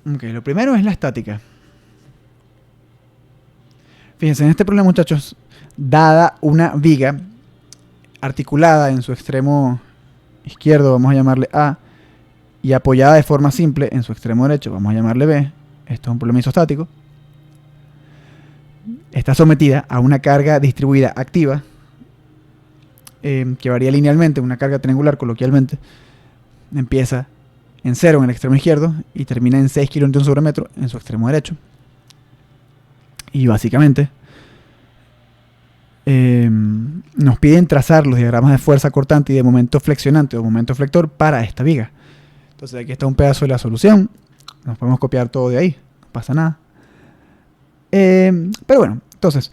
Ok, lo primero es la estática. Fíjense, en este problema, muchachos, dada una viga articulada en su extremo izquierdo, vamos a llamarle A, y apoyada de forma simple en su extremo derecho, vamos a llamarle B, esto es un problema isostático, está sometida a una carga distribuida activa, que varía linealmente, una carga triangular coloquialmente, empieza en 0 en el extremo izquierdo y termina en 6 kN sobre metro en su extremo derecho. Y básicamente nos piden trazar los diagramas de fuerza cortante y de momento flexionante o momento flector para esta viga. Entonces aquí está un pedazo de la solución. Nos podemos copiar todo de ahí, no pasa nada. Pero bueno, entonces,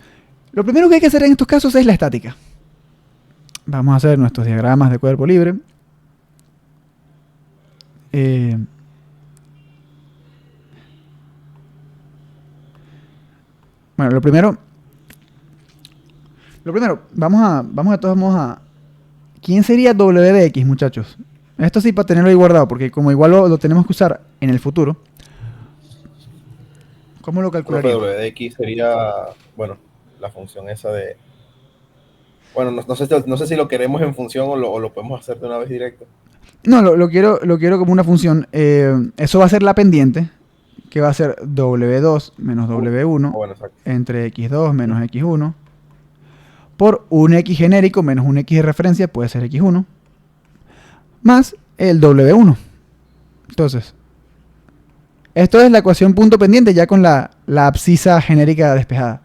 lo primero que hay que hacer en estos casos es la estática. Vamos a hacer nuestros diagramas de cuerpo libre. Bueno, lo primero, vamos de todos modos a... ¿Quién sería W de X, muchachos? Esto sí para tenerlo ahí guardado, porque como igual lo tenemos que usar en el futuro. ¿Cómo lo calcularía? W de X sería, bueno, la función esa de... Bueno, no sé si lo queremos en función o lo podemos hacer de una vez directo. No, lo quiero como una función. Eso va a ser la pendiente, que va a ser W2 menos W1 Bueno, exacto. entre X2 menos X1 por un X genérico menos un X de referencia, puede ser X1, más el W1. Entonces, esto es la ecuación punto pendiente ya con la abscisa genérica despejada.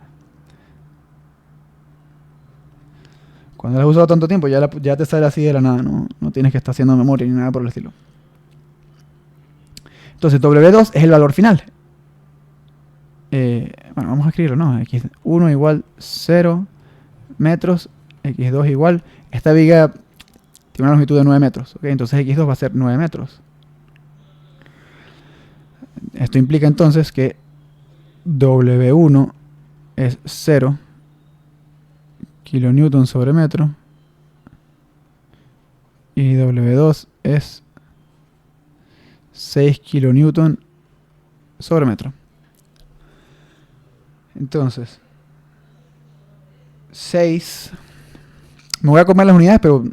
Cuando la has usado tanto tiempo, ya te sale así de la nada, no tienes que estar haciendo memoria ni nada por el estilo. Entonces, W2 es el valor final. Bueno, vamos a escribirlo, ¿no? X1 igual 0 metros, X2 igual... Esta viga tiene una longitud de 9 metros, ¿ok? Entonces X2 va a ser 9 metros. Esto implica entonces que W1 es 0 kilonewton sobre metro y W2 es 6 kilonewton sobre metro. Entonces 6, me voy a comer las unidades, pero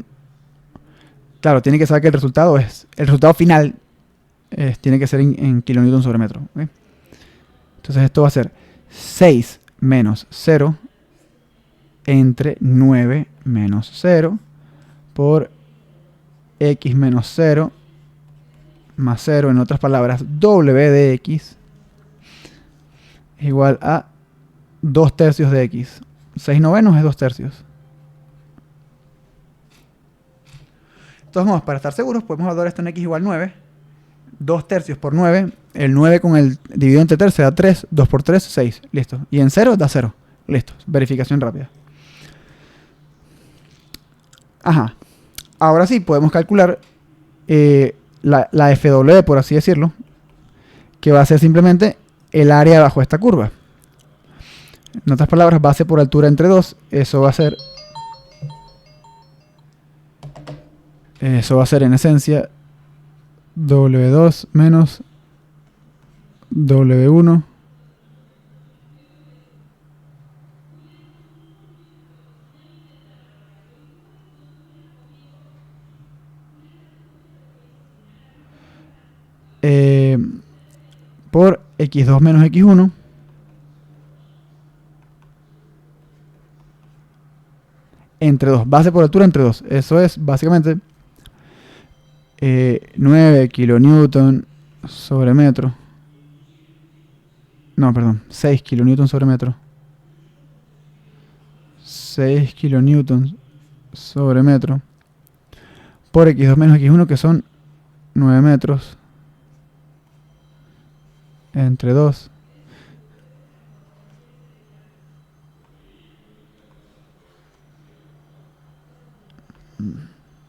claro, tiene que saber que el resultado final tiene que ser en kilonewton sobre metro, ¿okay? Entonces esto va a ser 6 menos 0 entre 9 menos 0 por X menos 0 más 0, en otras palabras, W de X es igual a 2 tercios de X. 6 novenos es 2 tercios. Entonces, vamos, para estar seguros, podemos evaluar esto en X igual 9. 2 tercios por 9. El 9 con el dividido entre 3 se da 3. 2 por 3, 6. Listo. Y en 0 da 0. Listo. Verificación rápida. Ajá. Ahora sí, podemos calcular la FW, por así decirlo, que va a ser simplemente el área bajo esta curva. En otras palabras, base por altura entre 2, eso va a ser en esencia W2 menos W1 por X2 menos X1 entre 2. Base por altura entre 2. Eso es básicamente 9 kilonewton sobre metro. No, perdón. 6 kilonewton sobre metro. 6 kilonewtons sobre metro. Por X2 menos X1, que son 9 metros. Entre 2.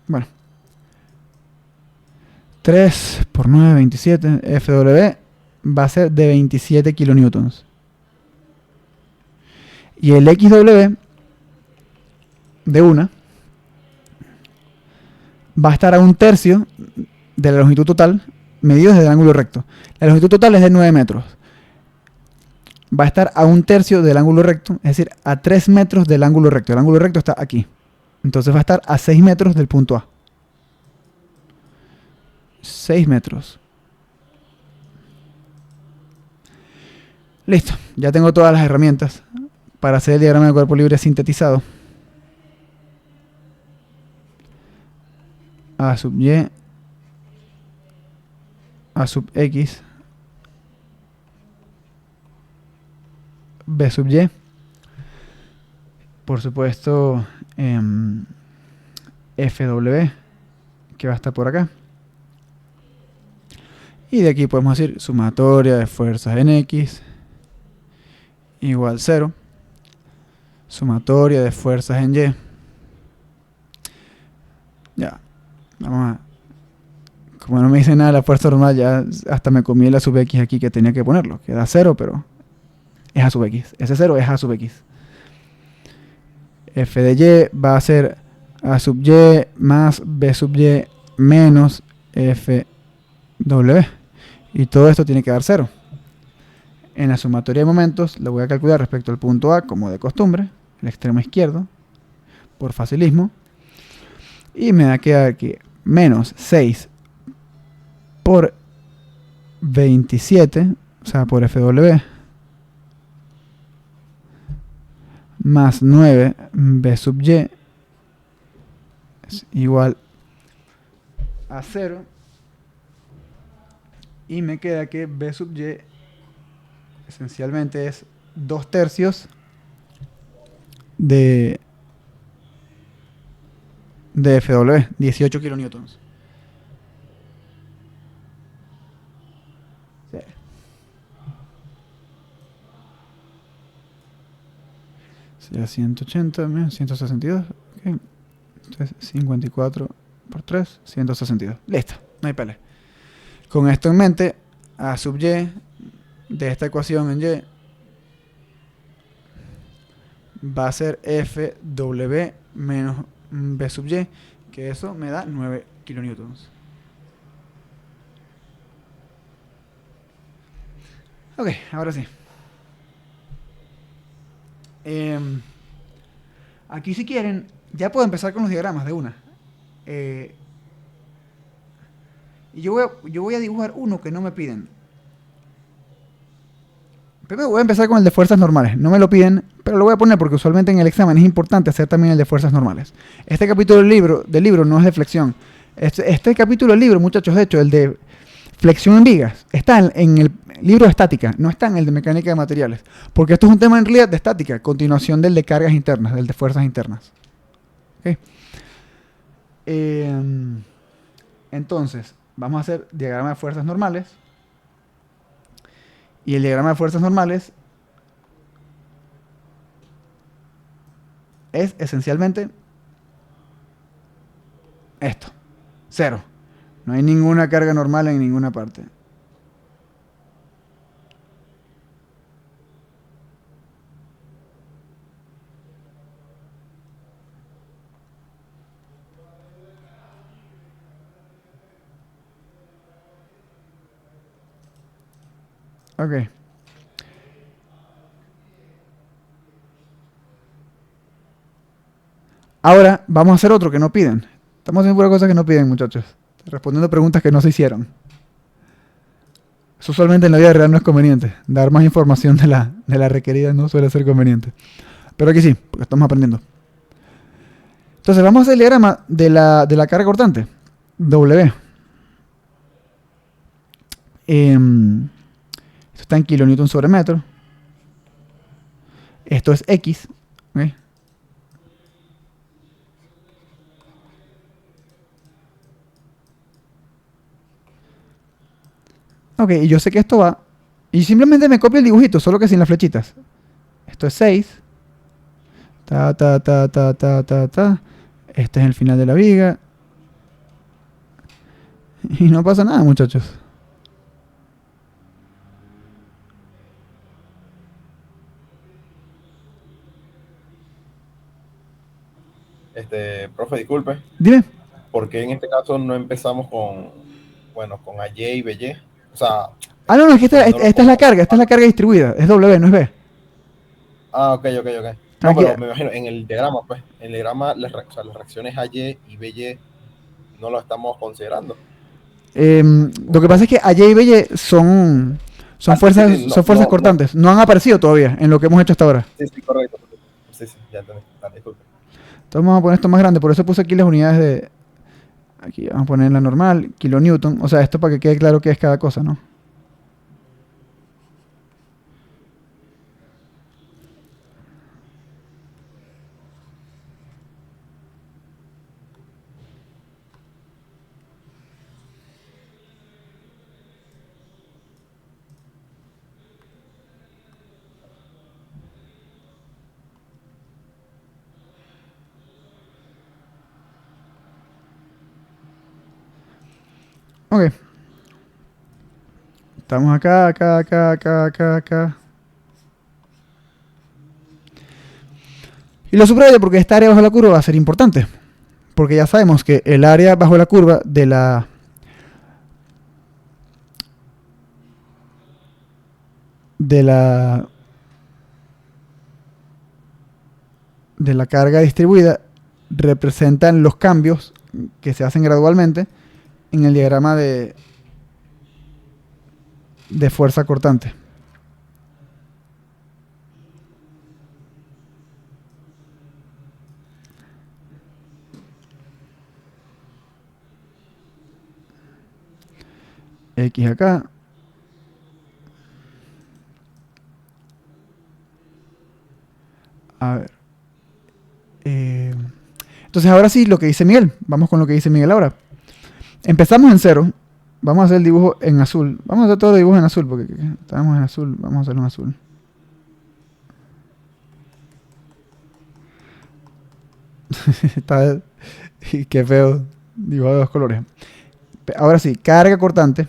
Bueno. 3 por 9, 27. FW va a ser de 27 kilonewtons. Y el XW de una va a estar a un tercio de la longitud total medido desde el ángulo recto. La longitud total es de 9 metros. Va a estar a un tercio del ángulo recto, es decir, a 3 metros del ángulo recto. El ángulo recto está aquí. Entonces va a estar a 6 metros del punto A. 6 metros. Listo. Ya tengo todas las herramientas para hacer el diagrama de cuerpo libre sintetizado. A sub y, A sub x, B sub y. Por supuesto, FW, que va a estar por acá. Y de aquí podemos decir sumatoria de fuerzas en X igual 0. Sumatoria de fuerzas en Y. Ya. Vamos a... Como no me dice nada la fuerza normal, ya hasta me comí la sub X aquí que tenía que ponerlo. Queda 0, pero es A sub X. Ese 0 es A sub X. F de Y va a ser A sub Y más B sub Y menos FW. Y todo esto tiene que dar 0. En la sumatoria de momentos lo voy a calcular respecto al punto A como de costumbre, el extremo izquierdo, por facilismo. Y me da que dar que menos 6 por 27, o sea, por FW, más 9 B sub Y es igual a 0. Y me queda que B sub Y esencialmente es 2 tercios de FW, 18 kilonewtons. Sí. Sería 180 menos 162. Okay. Entonces 54 por 3, 162. Listo, no hay pelea. Con esto en mente, A sub Y de esta ecuación en Y va a ser FW menos B sub Y, que eso me da 9 kilonewtons. Ok, ahora sí. Aquí si quieren, ya puedo empezar con los diagramas de una. Y yo voy a dibujar uno que no me piden. Primero voy a empezar con el de fuerzas normales. No me lo piden, pero lo voy a poner porque usualmente en el examen es importante hacer también el de fuerzas normales. Este capítulo del libro no es de flexión. Este capítulo del libro, muchachos, de hecho, el de flexión en vigas, está en el libro de estática, no está en el de mecánica de materiales. Porque esto es un tema en realidad de estática, continuación del de cargas internas, del de fuerzas internas. ¿Okay? Entonces, vamos a hacer diagrama de fuerzas normales. Y el diagrama de fuerzas normales es esencialmente Esto. 0. No hay ninguna carga normal en ninguna parte. Ok. Ahora vamos a hacer otro que no piden. Estamos haciendo pura cosa que no piden, muchachos. Respondiendo preguntas que no se hicieron. Eso usualmente en la vida real no es conveniente. Dar más información de la requerida no suele ser conveniente. Pero aquí sí, porque estamos aprendiendo. Entonces vamos a hacer el diagrama de la carga cortante. W. Esto está en kilonewton sobre metro. Esto es X. ¿Okay? Ok, y yo sé que esto va. Y simplemente me copio el dibujito, solo que sin las flechitas. Esto es 6. Ta, ta, ta, ta, ta, ta, ta. Este es el final de la viga. Y no pasa nada, muchachos. Profe, disculpe, Dime. ¿por qué en este caso no empezamos con, bueno, con AY y BY? O sea, Ah, no, es que esta poniéndolo es la como- carga, esta es la carga distribuida. Es W, no es B. Ok. No, Aquí- pero me imagino, en el diagrama, pues, en el diagrama, o sea, las reacciones AY y BY no lo estamos considerando. Lo que pasa es que AY y BY son fuerzas, sí, son fuerzas no. cortantes. No han aparecido todavía en lo que hemos hecho hasta ahora. Sí, correcto. Sí, ya entendí. Dale, disculpe. Entonces vamos a poner esto más grande. Por eso puse aquí las unidades de... Aquí vamos a poner la normal, kilonewton. O sea, esto para que quede claro qué es cada cosa, ¿no? Ok. Estamos acá. Y lo subrayo porque esta área bajo la curva va a ser importante. Porque ya sabemos que el área bajo la curva de la... de la carga distribuida representan los cambios que se hacen gradualmente en el diagrama de fuerza cortante. X acá. A ver. Entonces ahora sí, lo que dice Miguel. Vamos con lo que dice Miguel ahora. Empezamos en 0. Vamos a hacer el dibujo en azul. Vamos a hacer todo el dibujo en azul porque estamos en azul. Vamos a hacerlo en azul. Está... Qué feo. Dibujo de dos colores. Ahora sí, carga cortante.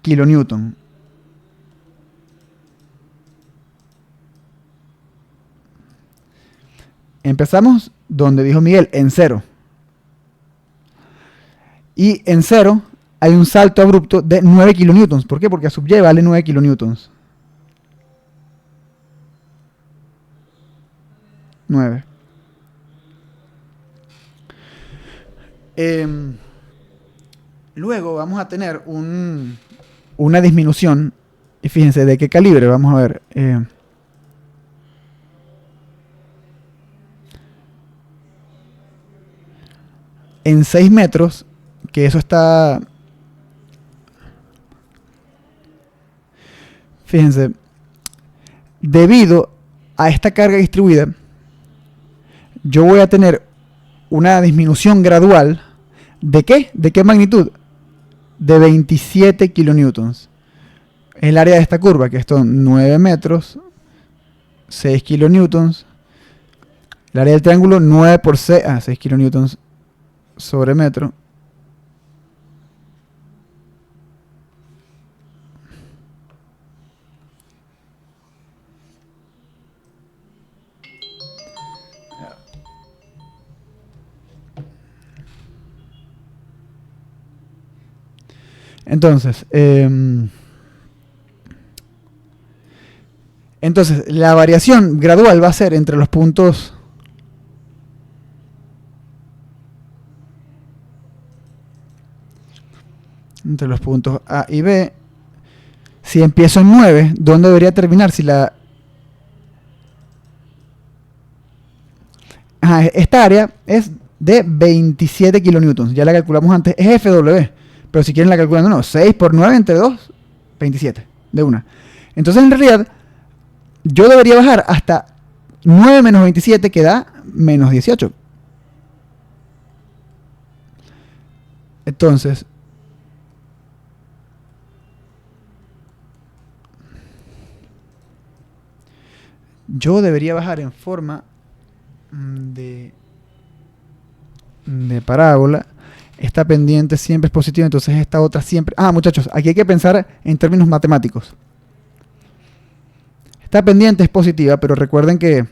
Kilonewton. Empezamos donde dijo Miguel, en 0. Y en 0 hay un salto abrupto de 9 kilonewtons. ¿Por qué? Porque a sub y vale 9 kilonewtons. 9. Luego vamos a tener una disminución. Y fíjense, ¿de qué calibre? Vamos a ver. En 6 metros, que eso está... Fíjense, debido a esta carga distribuida, yo voy a tener una disminución gradual. ¿De qué? ¿De qué magnitud? De 27 kilonewtons. Es el área de esta curva, que son 9 metros, 6 kilonewtons. El área del triángulo, 9 por 6, 6 kilonewtons, sobre metro entonces la variación gradual va a ser entre los puntos A y B. Si empiezo en 9, ¿dónde debería terminar? Si la... esta área es de 27 kilonewtons. Ya la calculamos antes. Es FW. Pero si quieren la calculan, no. 6 por 9 entre 2, 27. De una. Entonces, en realidad, yo debería bajar hasta 9 menos 27, que da menos 18. Entonces... yo debería bajar en forma de parábola. Esta pendiente siempre es positiva, entonces esta otra siempre... muchachos, aquí hay que pensar en términos matemáticos. Esta pendiente es positiva, pero recuerden que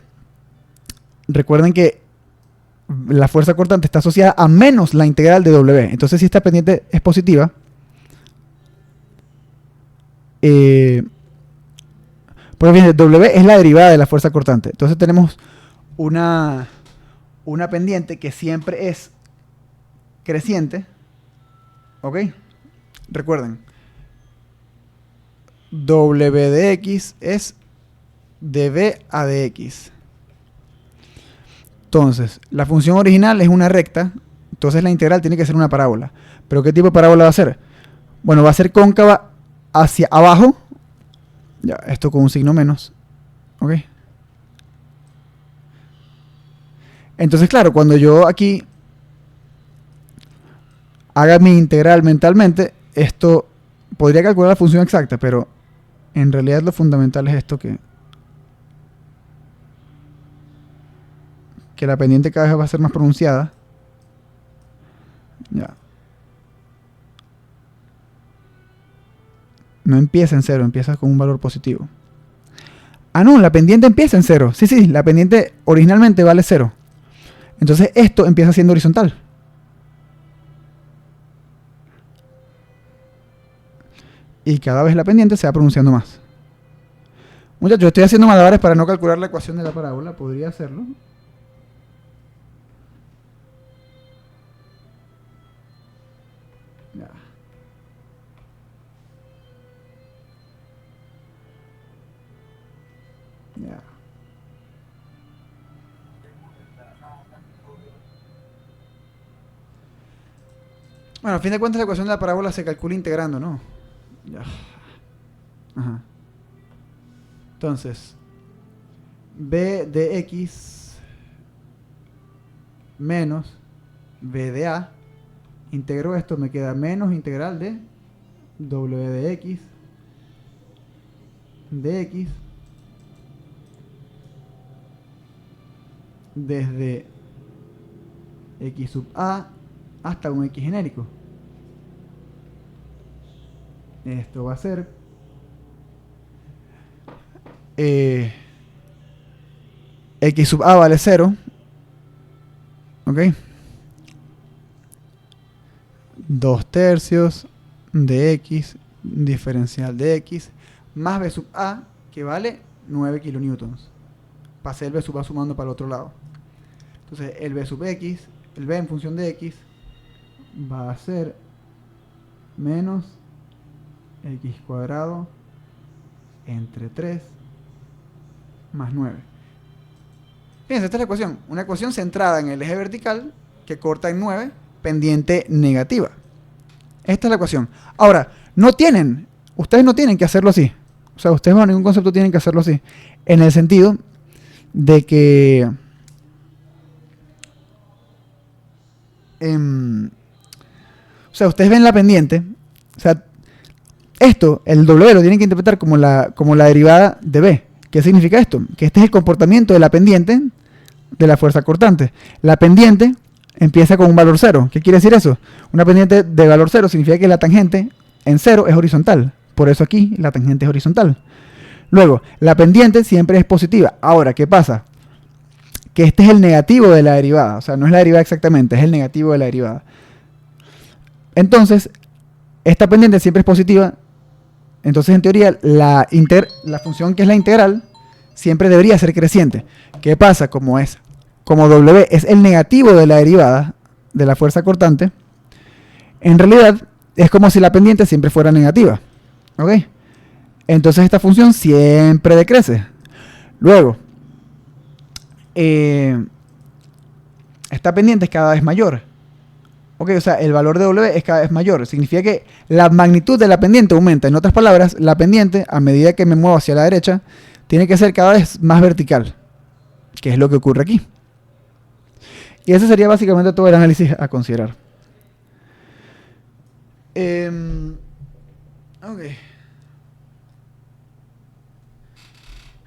la fuerza cortante está asociada a menos la integral de W. Entonces, si esta pendiente es positiva, pues bien, W es la derivada de la fuerza cortante. Entonces tenemos una pendiente que siempre es creciente. ¿Ok? Recuerden. W de X es dB a dx. Entonces, la función original es una recta. Entonces la integral tiene que ser una parábola. ¿Pero qué tipo de parábola va a ser? Bueno, va a ser cóncava hacia abajo. Ya, esto con un signo menos. ¿Ok? Entonces, claro, cuando yo aquí haga mi integral mentalmente, esto podría calcular la función exacta, pero en realidad lo fundamental es esto, que la pendiente cada vez va a ser más pronunciada. Ya. No empieza en 0, empieza con un valor positivo. No, la pendiente empieza en 0. Sí, la pendiente originalmente vale 0. Entonces esto empieza siendo horizontal. Y cada vez la pendiente se va pronunciando más. Muchachos, estoy haciendo malabares para no calcular la ecuación de la parábola. Podría hacerlo. Ya. Ya. Bueno, a fin de cuentas la ecuación de la parábola se calcula integrando, ¿no? Ya. Ajá. Entonces, b de x menos b de a, integro esto, me queda menos integral de w de x desde x sub a hasta un x genérico. Esto va a ser x sub a vale 0. ¿Ok? 2/3 de x diferencial de x más b sub a, que vale 9 kilonewtons. Pasé el b sub a sumando para el otro lado. Entonces el b sub x, el b en función de x, va a ser menos x cuadrado entre 3 más 9. Fíjense, esta es la ecuación. Una ecuación centrada en el eje vertical que corta en 9, pendiente negativa. Esta es la ecuación. Ahora, ustedes no tienen que hacerlo así. O sea, ustedes bajo ningún concepto tienen que hacerlo así. En el sentido de que o sea, ustedes ven la pendiente. O sea, esto, el W lo tienen que interpretar como la derivada de B. ¿Qué significa esto? Que este es el comportamiento de la pendiente de la fuerza cortante. La pendiente empieza con un valor 0. ¿Qué quiere decir eso? Una pendiente de valor 0 significa que la tangente en 0 es horizontal. Por eso aquí la tangente es horizontal. Luego, la pendiente siempre es positiva. Ahora, ¿qué pasa? Que este es el negativo de la derivada. O sea, no es la derivada exactamente, es el negativo de la derivada. Entonces, esta pendiente siempre es positiva. Entonces, en teoría, la función que es la integral siempre debería ser creciente. ¿Qué pasa? Como W es el negativo de la derivada de la fuerza cortante, en realidad es como si la pendiente siempre fuera negativa. ¿Ok? Entonces esta función siempre decrece. Luego, esta pendiente es cada vez mayor. Ok, o sea, el valor de W es cada vez mayor. Significa que la magnitud de la pendiente aumenta. En otras palabras, la pendiente, a medida que me muevo hacia la derecha, tiene que ser cada vez más vertical. Que es lo que ocurre aquí. Y ese sería básicamente todo el análisis a considerar. Ok.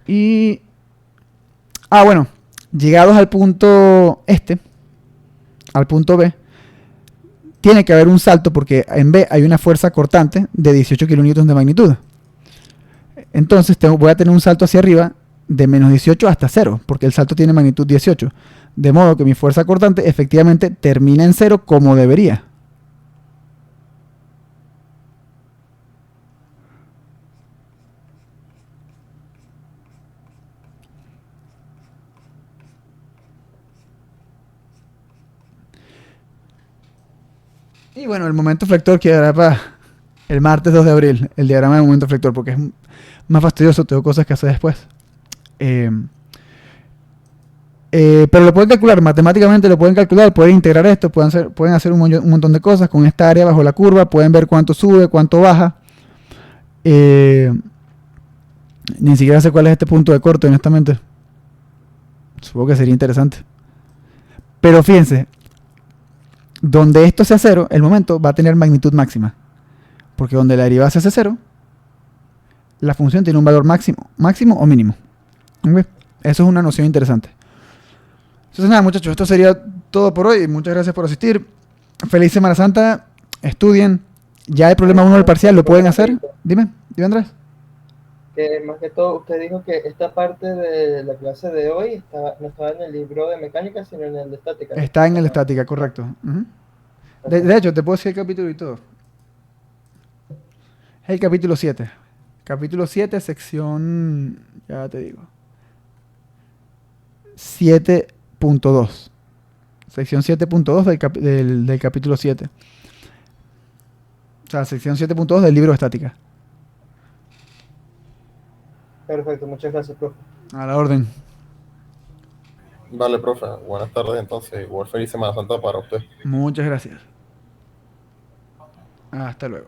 Y... bueno, llegados al punto al punto B, tiene que haber un salto porque en B hay una fuerza cortante de 18 kilonewtons de magnitud. Entonces voy a tener un salto hacia arriba de menos 18 hasta 0, porque el salto tiene magnitud 18. De modo que mi fuerza cortante efectivamente termina en 0 como debería. Y bueno, el momento flector quedará para el martes 2 de abril, el diagrama de momento flector, porque es más fastidioso, tengo cosas que hacer después. Pero lo pueden calcular, matemáticamente lo pueden calcular, pueden integrar esto, pueden hacer un montón de cosas con esta área bajo la curva, pueden ver cuánto sube, cuánto baja. Ni siquiera sé cuál es este punto de corte, honestamente. Supongo que sería interesante. Pero fíjense, donde esto sea 0, el momento va a tener magnitud máxima. Porque donde la derivada se hace 0, la función tiene un valor máximo o mínimo. ¿Okay? Eso es una noción interesante. Entonces nada, muchachos, esto sería todo por hoy. Muchas gracias por asistir. Feliz Semana Santa. Estudien. Ya el problema 1 del parcial lo pueden hacer. Dime Andrés. Que más que todo, usted dijo que esta parte de la clase de hoy no estaba en el libro de mecánica, sino en el de estática. Está en el de estática, correcto. De hecho, te puedo decir el capítulo y todo. Es el capítulo 7. Capítulo 7, sección... Ya te digo. 7.2. Sección 7.2 del capítulo 7. O sea, sección 7.2 del libro de estática. Perfecto, muchas gracias, profe. A la orden. Vale, profe. Buenas tardes, entonces. Igual feliz Semana Santa para usted. Muchas gracias. Hasta luego.